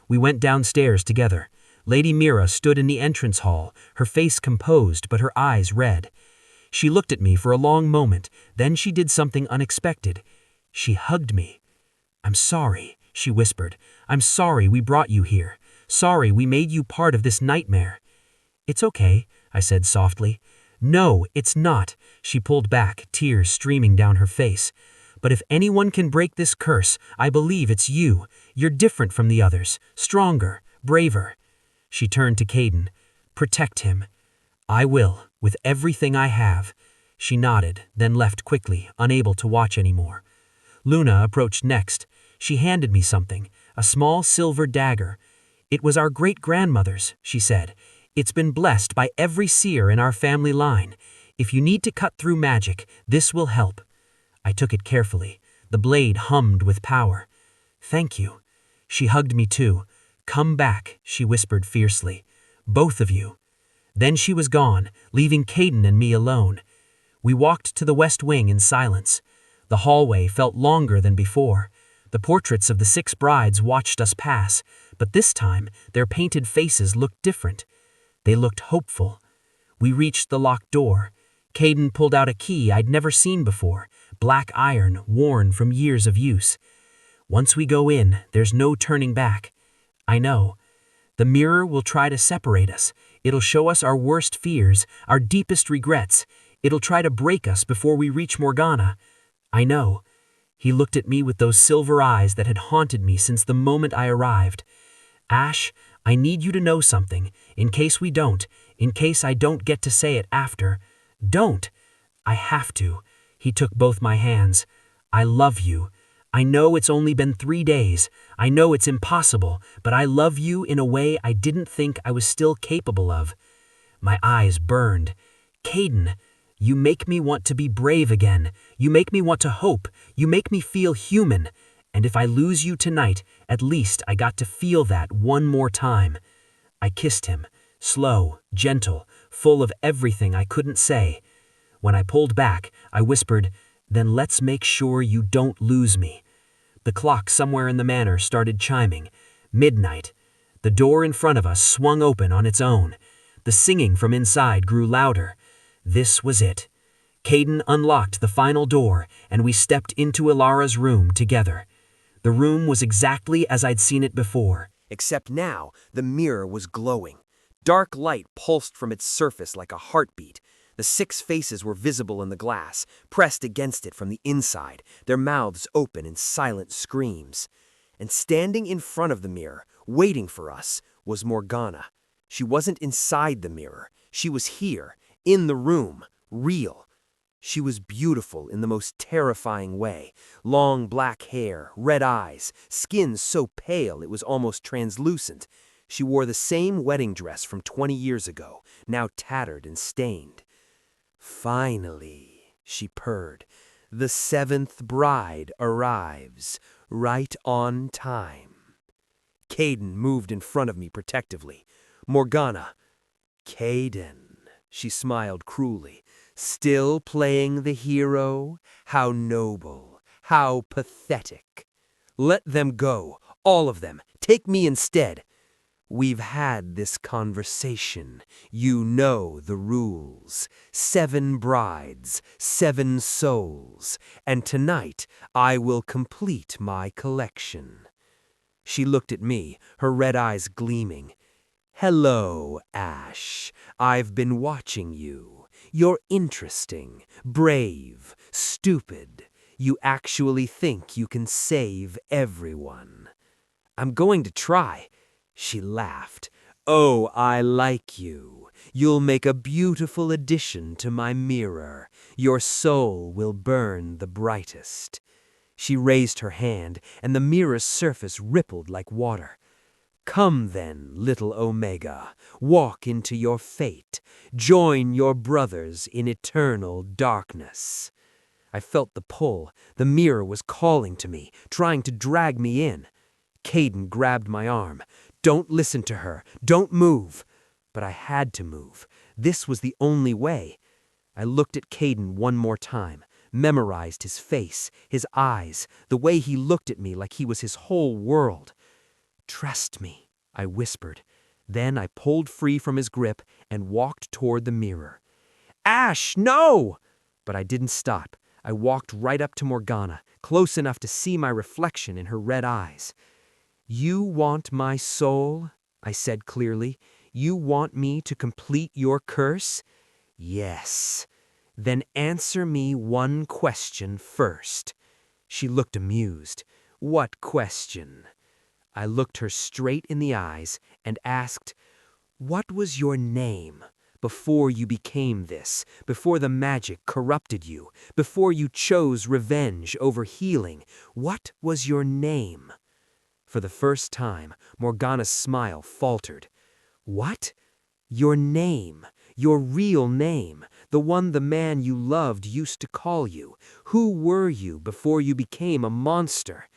We went downstairs together. Lady Mira stood in the entrance hall, her face composed but her eyes red. She looked at me for a long moment, then she did something unexpected. She hugged me. I'm sorry, she whispered. I'm sorry we brought you here. Sorry we made you part of this nightmare. It's okay, I said softly. "No, it's not." She pulled back, tears streaming down her face. "But if anyone can break this curse, I believe it's you. You're different from the others, stronger, braver." She turned to Caden. "Protect him." "I will, with everything I have." She nodded, then left quickly, unable to watch anymore. Luna approached next. She handed me something, a small silver dagger. "It was our great-grandmother's," she said. "It's been blessed by every seer in our family line. If you need to cut through magic, this will help." I took it carefully. The blade hummed with power. "Thank you." She hugged me too. "Come back," she whispered fiercely. "Both of you." Then she was gone, leaving Caden and me alone. We walked to the west wing in silence. The hallway felt longer than before. The portraits of the 6 brides watched us pass, but this time their painted faces looked different. They looked hopeful. We reached the locked door. Caden pulled out a key I'd never seen before, black iron worn from years of use. "Once we go in, there's no turning back." "I know. The mirror will try to separate us. It'll show us our worst fears, our deepest regrets. It'll try to break us before we reach Morgana." "I know." He looked at me with those silver eyes that had haunted me since the moment I arrived. "Ash, I need you to know something, in case I don't get to say it after." "Don't." "I have to." He took both my hands. "I love you. I know it's only been 3 days. I know it's impossible, but I love you in a way I didn't think I was still capable of." My eyes burned. "Caden, you make me want to be brave again. You make me want to hope. You make me feel human. And if I lose you tonight, at least I got to feel that one more time." I kissed him, slow, gentle, full of everything I couldn't say. When I pulled back, I whispered, "Then let's make sure you don't lose me." The clock somewhere in the manor started chiming. Midnight. The door in front of us swung open on its own. The singing from inside grew louder. This was it. Caden unlocked the final door, and we stepped into Ilara's room together. The room was exactly as I'd seen it before. Except now, the mirror was glowing. Dark light pulsed from its surface like a heartbeat. The 6 faces were visible in the glass, pressed against it from the inside, their mouths open in silent screams. And standing in front of the mirror, waiting for us, was Morgana. She wasn't inside the mirror. She was here, in the room, real. She was beautiful in the most terrifying way. Long black hair, red eyes, skin so pale it was almost translucent. She wore the same wedding dress from 20 years ago, now tattered and stained. "Finally," she purred, "the 7th bride arrives, right on time." Caden moved in front of me protectively. Morgana. "Caden," she smiled cruelly, "still playing the hero? How noble, how pathetic. Let them go, all of them. Take me instead. We've had this conversation. You know the rules. 7 brides, 7 souls, and tonight I will complete my collection." She looked at me, her red eyes gleaming. "Hello, Ash. I've been watching you. You're interesting, brave, stupid. You actually think you can save everyone." "I'm going to try." She laughed. "Oh, I like you. You'll make a beautiful addition to my mirror. Your soul will burn the brightest." She raised her hand, and the mirror's surface rippled like water. "Come then, little Omega, walk into your fate. Join your brothers in eternal darkness." I felt the pull. The mirror was calling to me, trying to drag me in. Caden grabbed my arm. "Don't listen to her. Don't move." But I had to move. This was the only way. I looked at Caden one more time, memorized his face, his eyes, the way he looked at me like he was his whole world. "Trust me," I whispered. Then I pulled free from his grip and walked toward the mirror. "Ash, no!" But I didn't stop. I walked right up to Morgana, close enough to see my reflection in her red eyes. "You want my soul?" I said clearly. "You want me to complete your curse?" Yes. Then answer me one question first. She looked amused. What question? I looked her straight in the eyes and asked, what was your name before you became this, before the magic corrupted you, before you chose revenge over healing? What was your name? For the first time, Morgana's smile faltered. What? Your name, your real name, the one the man you loved used to call you. Who were you before you became a monster?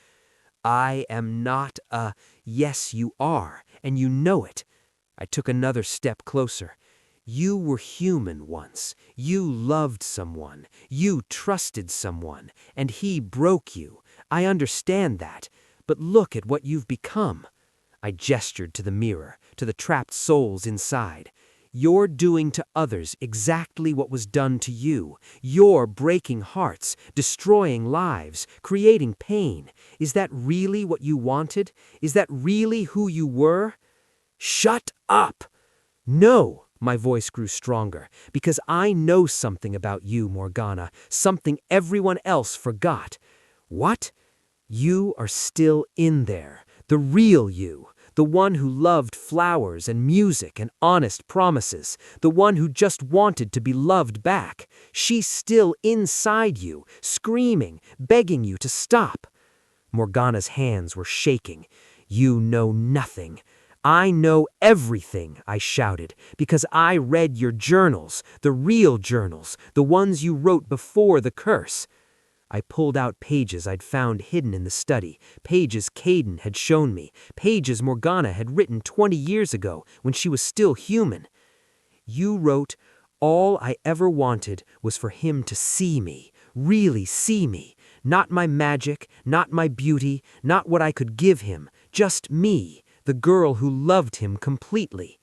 I am not a... Yes, you are, and you know it. I took another step closer. You were human once. You loved someone. You trusted someone, and he broke you. I understand that, but look at what you've become. I gestured to the mirror, to the trapped souls inside. You're doing to others exactly what was done to you. You're breaking hearts, destroying lives, creating pain. Is that really what you wanted? Is that really who you were? Shut up! No, my voice grew stronger, because I know something about you, Morgana, something everyone else forgot. What? You are still in there, the real you, the one who loved flowers and music and honest promises, the one who just wanted to be loved back. She's still inside you, screaming, begging you to stop. Morgana's hands were shaking. You know nothing. I know everything, I shouted, because I read your journals, the real journals, the ones you wrote before the curse. I pulled out pages I'd found hidden in the study, pages Caden had shown me, pages Morgana had written 20 years ago when she was still human. You wrote, all I ever wanted was for him to see me, really see me, not my magic, not my beauty, not what I could give him, just me, the girl who loved him completely.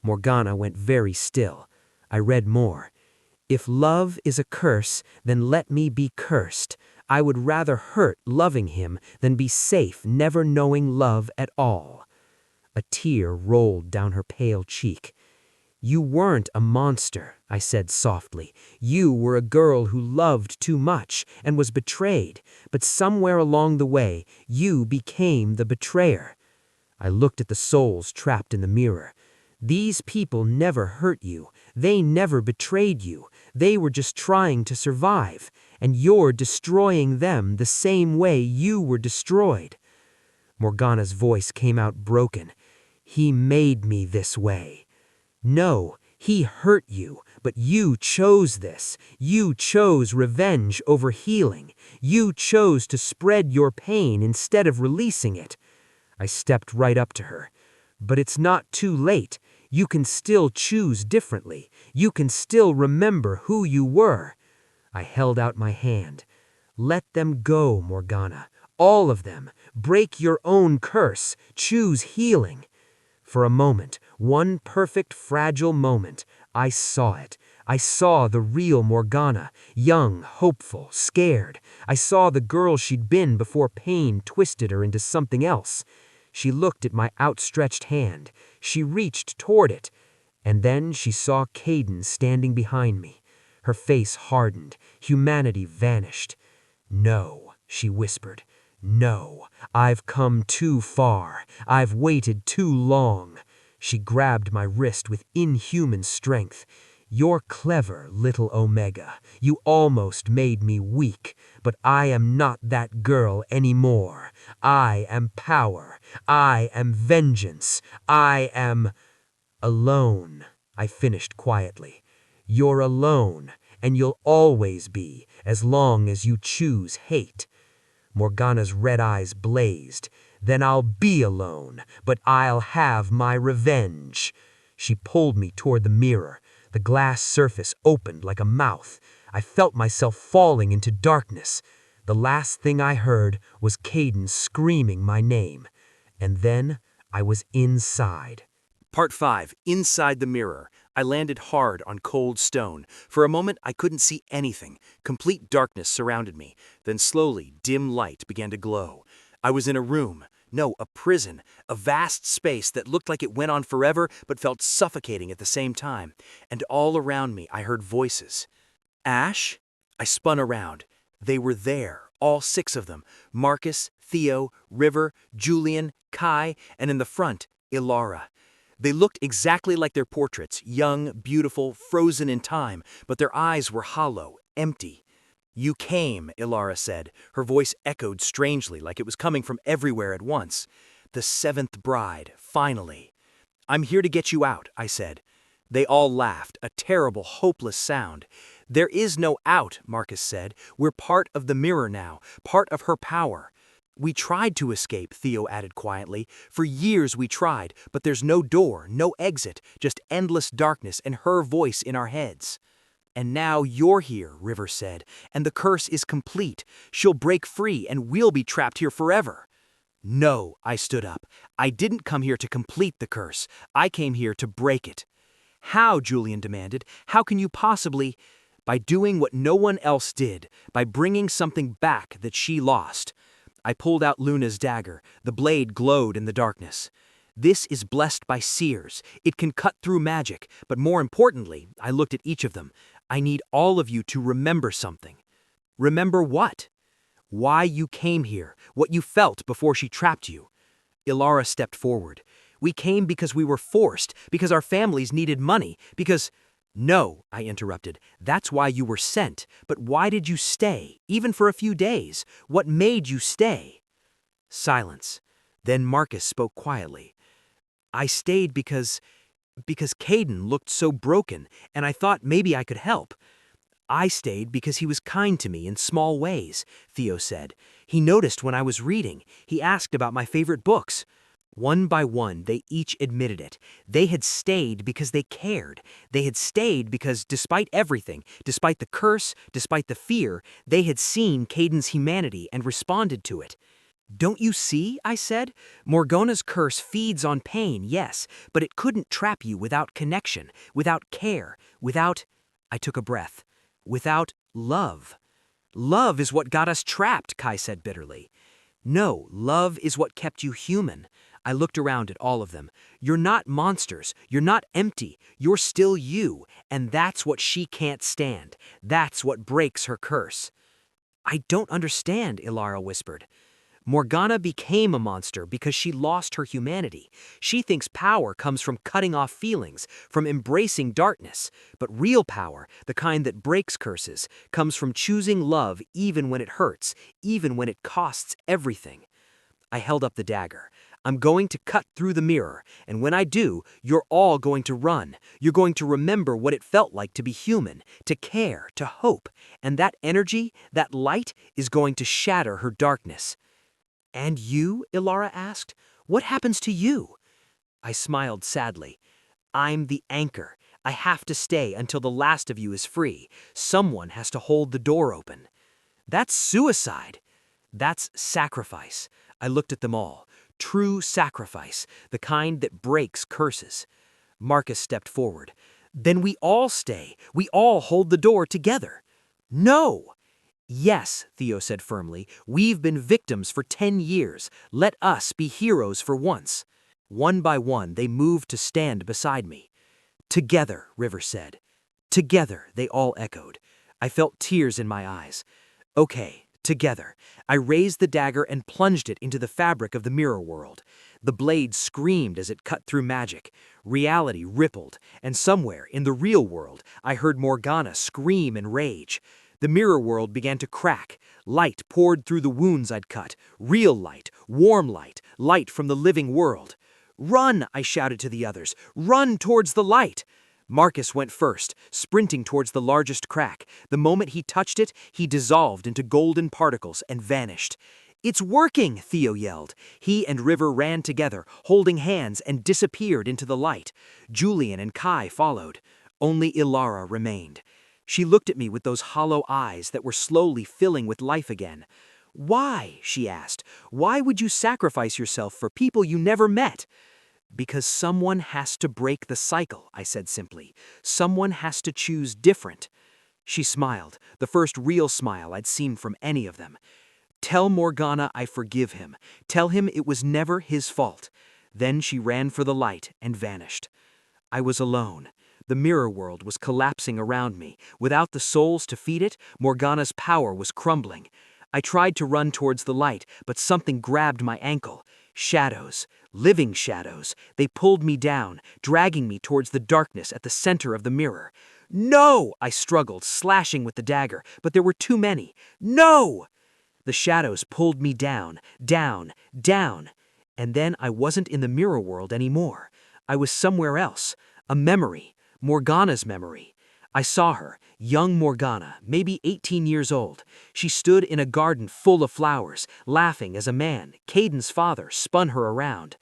Morgana went very still. I read more. If love is a curse, then let me be cursed. I would rather hurt loving him than be safe never knowing love at all. A tear rolled down her pale cheek. You weren't a monster, I said softly. You were a girl who loved too much and was betrayed, but somewhere along the way, you became the betrayer. I looked at the souls trapped in the mirror. These people never hurt you. They never betrayed you. They were just trying to survive, and you're destroying them the same way you were destroyed. Morgana's voice came out broken. He made me this way. No, he hurt you, but you chose this. You chose revenge over healing. You chose to spread your pain instead of releasing it. I stepped right up to her. But it's not too late. You can still choose differently. You can still remember who you were. I held out my hand. Let them go, Morgana. All of them. Break your own curse. Choose healing. For a moment, one perfect fragile moment, I saw it. I saw the real Morgana, young, hopeful, scared. I saw the girl she'd been before pain twisted her into something else. She looked at my outstretched hand. She reached toward it. And then she saw Caden standing behind me. Her face hardened. Humanity vanished. No, she whispered. No, I've come too far. I've waited too long. She grabbed my wrist with inhuman strength. You're clever, little Omega. You almost made me weak, but I am not that girl anymore. I am power. I am vengeance. I am... alone, I finished quietly. You're alone, and you'll always be, as long as you choose hate. Morgana's red eyes blazed. Then I'll be alone, but I'll have my revenge. She pulled me toward the mirror. The glass surface opened like a mouth. I felt myself falling into darkness. The last thing I heard was Caden screaming my name. And then I was inside. Part 5. Inside the mirror. I landed hard on cold stone. For a moment, I couldn't see anything. Complete darkness surrounded me. Then slowly, dim light began to glow. I was in a room. No, a prison, a vast space that looked like it went on forever but felt suffocating at the same time. And all around me I heard voices. Ash? I spun around. They were there, all 6 of them. Marcus, Theo, River, Julian, Kai, and in the front, Ilara. They looked exactly like their portraits, young, beautiful, frozen in time, but their eyes were hollow, empty. You came, Ilara said. Her voice echoed strangely, like it was coming from everywhere at once. The 7th bride, finally. I'm here to get you out, I said. They all laughed, a terrible, hopeless sound. There is no out, Marcus said. We're part of the mirror now, part of her power. We tried to escape, Theo added quietly. For years we tried, but there's no door, no exit, just endless darkness and her voice in our heads. And now you're here, River said, and the curse is complete. She'll break free and we'll be trapped here forever. No, I stood up. I didn't come here to complete the curse. I came here to break it. How, Julian demanded. How can you possibly... By doing what no one else did, by bringing something back that she lost. I pulled out Luna's dagger. The blade glowed in the darkness. This is blessed by seers. It can cut through magic, but more importantly, I looked at each of them. I need all of you to remember something. Remember what? Why you came here, what you felt before she trapped you. Ilara stepped forward. We came because we were forced, because our families needed money, because... No, I interrupted. That's why you were sent. But why did you stay, even for a few days? What made you stay? Silence. Then Marcus spoke quietly. I stayed because Caden looked so broken, and I thought maybe I could help. I stayed because he was kind to me in small ways, Theo said. He noticed when I was reading. He asked about my favorite books. One by one, they each admitted it. They had stayed because they cared. They had stayed because, despite everything, despite the curse, despite the fear, they had seen Caden's humanity and responded to it. Don't you see, I said? Morgana's curse feeds on pain, yes, but it couldn't trap you without connection, without care, without... I took a breath. Without love. Love is what got us trapped, Kai said bitterly. No, love is what kept you human. I looked around at all of them. You're not monsters. You're not empty. You're still you, and that's what she can't stand. That's what breaks her curse. I don't understand, Ilara whispered. Morgana became a monster because she lost her humanity. She thinks power comes from cutting off feelings, from embracing darkness. But real power, the kind that breaks curses, comes from choosing love even when it hurts, even when it costs everything. I held up the dagger. I'm going to cut through the mirror, and when I do, you're all going to run. You're going to remember what it felt like to be human, to care, to hope, and that energy, that light, is going to shatter her darkness. And you? Ilara asked. What happens to you? I smiled sadly. I'm the anchor. I have to stay until the last of you is free. Someone has to hold the door open. That's suicide. That's sacrifice. I looked at them all. True sacrifice, the kind that breaks curses. Marcus stepped forward. Then we all stay. We all hold the door together. No! Yes, Theo said firmly. We've been victims for 10 years. Let us be heroes for once. One by one, they moved to stand beside me. Together, River said. Together, they all echoed. I felt tears in my eyes. Okay. Together, I raised the dagger and plunged it into the fabric of the mirror world. The blade screamed as it cut through magic. Reality rippled, and somewhere in the real world, I heard Morgana scream in rage. The mirror world began to crack. Light poured through the wounds I'd cut. Real light, warm light, light from the living world. Run, I shouted to the others. Run towards the light. Marcus went first, sprinting towards the largest crack. The moment he touched it, he dissolved into golden particles and vanished. It's working, Theo yelled. He and River ran together, holding hands, and disappeared into the light. Julian and Kai followed. Only Ilara remained. She looked at me with those hollow eyes that were slowly filling with life again. Why? She asked. Why would you sacrifice yourself for people you never met? Because someone has to break the cycle, I said simply. Someone has to choose different. She smiled, the first real smile I'd seen from any of them. Tell Morgana I forgive him. Tell him it was never his fault." Then she ran for the light and vanished. I was alone. The mirror world was collapsing around me. Without the souls to feed it, Morgana's power was crumbling. I tried to run towards the light, but something grabbed my ankle. Shadows, living shadows. They pulled me down, dragging me towards the darkness at the center of the mirror. "No!" I struggled, slashing with the dagger, but there were too many. "No!" The shadows pulled me down, down, down. And then I wasn't in the mirror world anymore. I was somewhere else. A memory. Morgana's memory. I saw her, young Morgana, maybe 18 years old. She stood in a garden full of flowers, laughing as a man, Caden's father, spun her around.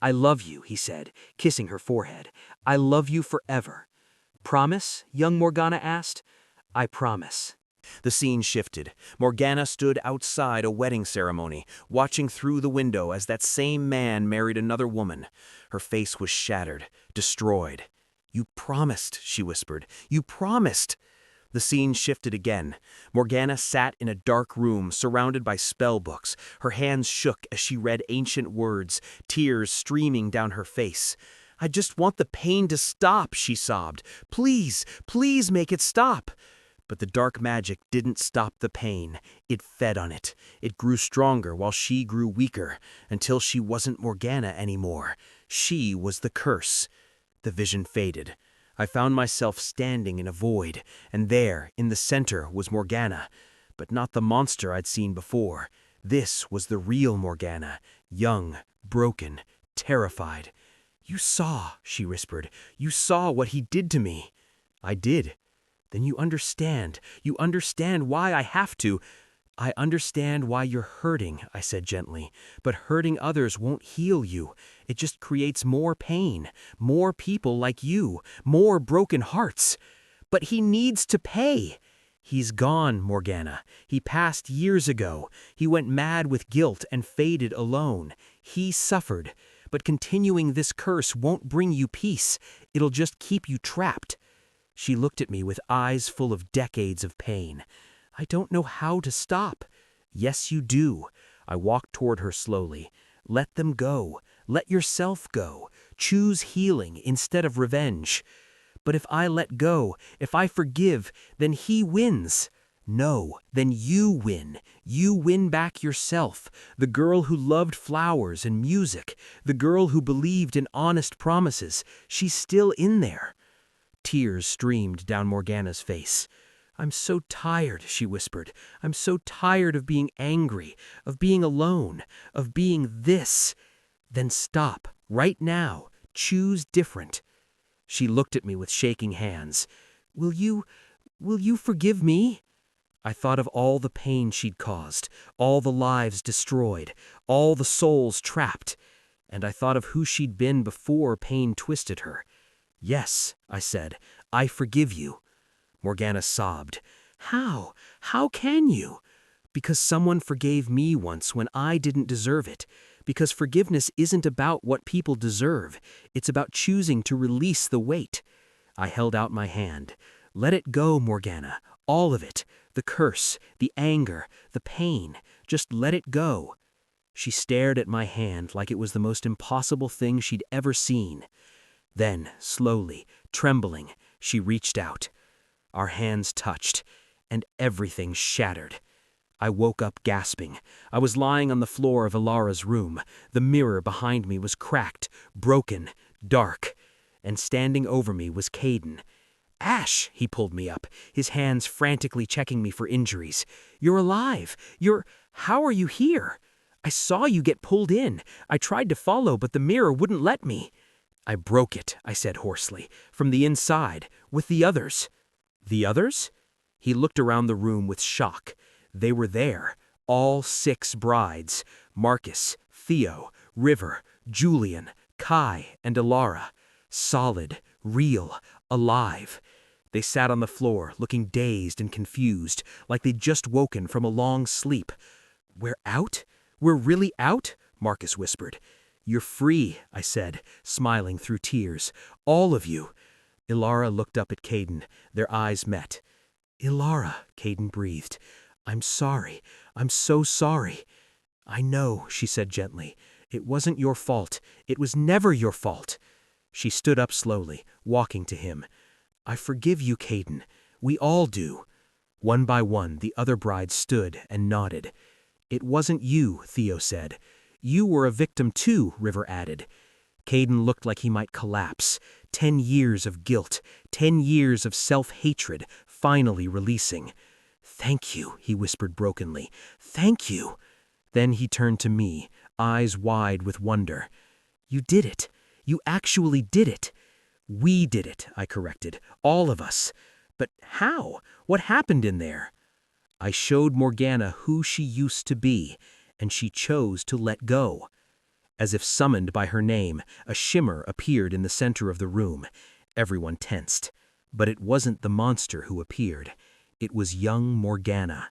"I love you," he said, kissing her forehead. "I love you forever." "Promise?" young Morgana asked. "I promise." The scene shifted. Morgana stood outside a wedding ceremony, watching through the window as that same man married another woman. Her face was shattered, destroyed. "You promised," she whispered. "You promised." The scene shifted again. Morgana sat in a dark room surrounded by spell books. Her hands shook as she read ancient words, tears streaming down her face. "I just want the pain to stop," she sobbed. "Please, please make it stop." But the dark magic didn't stop the pain. It fed on it. It grew stronger while she grew weaker, until she wasn't Morgana anymore. She was the curse. The vision faded. I found myself standing in a void, and there, in the center, was Morgana. But not the monster I'd seen before. This was the real Morgana, young, broken, terrified. "You saw," she whispered. "You saw what he did to me." "I did." "Then you understand. You understand why I have to." "I understand why you're hurting," I said gently. "But hurting others won't heal you. It just creates more pain, more people like you, more broken hearts." "But he needs to pay." "He's gone, Morgana. He passed years ago. He went mad with guilt and faded alone. He suffered. But continuing this curse won't bring you peace. It'll just keep you trapped." She looked at me with eyes full of decades of pain. "I don't know how to stop." "Yes, you do." I walked toward her slowly. "Let them go. Let yourself go. Choose healing instead of revenge." "But if I let go, if I forgive, then he wins." "No, then you win. You win back yourself. The girl who loved flowers and music. The girl who believed in honest promises. She's still in there." Tears streamed down Morgana's face. "I'm so tired," she whispered. "I'm so tired of being angry, of being alone, of being this." "Then stop, right now. Choose different." She looked at me with shaking hands. Will you forgive me?" I thought of all the pain she'd caused, all the lives destroyed, all the souls trapped, and I thought of who she'd been before pain twisted her. "Yes," I said, "I forgive you." Morgana sobbed. How? How can you?" "Because someone forgave me once when I didn't deserve it. Because forgiveness isn't about what people deserve. It's about choosing to release the weight." I held out my hand. "Let it go, Morgana. All of it. The curse, the anger, the pain. Just let it go." She stared at my hand like it was the most impossible thing she'd ever seen. Then, slowly, trembling, she reached out. Our hands touched, and everything shattered. I woke up gasping. I was lying on the floor of Ilara's room. The mirror behind me was cracked, broken, dark, and standing over me was Caden. "Ash," he pulled me up, his hands frantically checking me for injuries. "You're alive. How are you here? I saw you get pulled in. I tried to follow, but the mirror wouldn't let me." "I broke it," I said hoarsely, "from the inside, with the others." "The others?" He looked around the room with shock. They were there, all 6 brides, Marcus, Theo, River, Julian, Kai, and Ilara. Solid, real, alive. They sat on the floor, looking dazed and confused, like they'd just woken from a long sleep. "We're out? We're really out?" Marcus whispered. "You're free," I said, smiling through tears. "All of you." Ilara looked up at Caden. Their eyes met. "Ilara," Caden breathed. "I'm sorry. I'm so sorry." "I know," she said gently. "It wasn't your fault. It was never your fault." She stood up slowly, walking to him. "I forgive you, Caden. We all do." One by one, the other brides stood and nodded. "It wasn't you," Theo said. "You were a victim too," River added. Caden looked like he might collapse. 10 years of guilt, 10 years of self-hatred, finally releasing. "Thank you," he whispered brokenly. "Thank you." Then he turned to me, eyes wide with wonder. "You did it. You actually did it." "We did it," I corrected. "All of us." "But how? What happened in there?" "I showed Morgana who she used to be, and she chose to let go." As if summoned by her name, a shimmer appeared in the center of the room. Everyone tensed. But it wasn't the monster who appeared. It was young Morgana.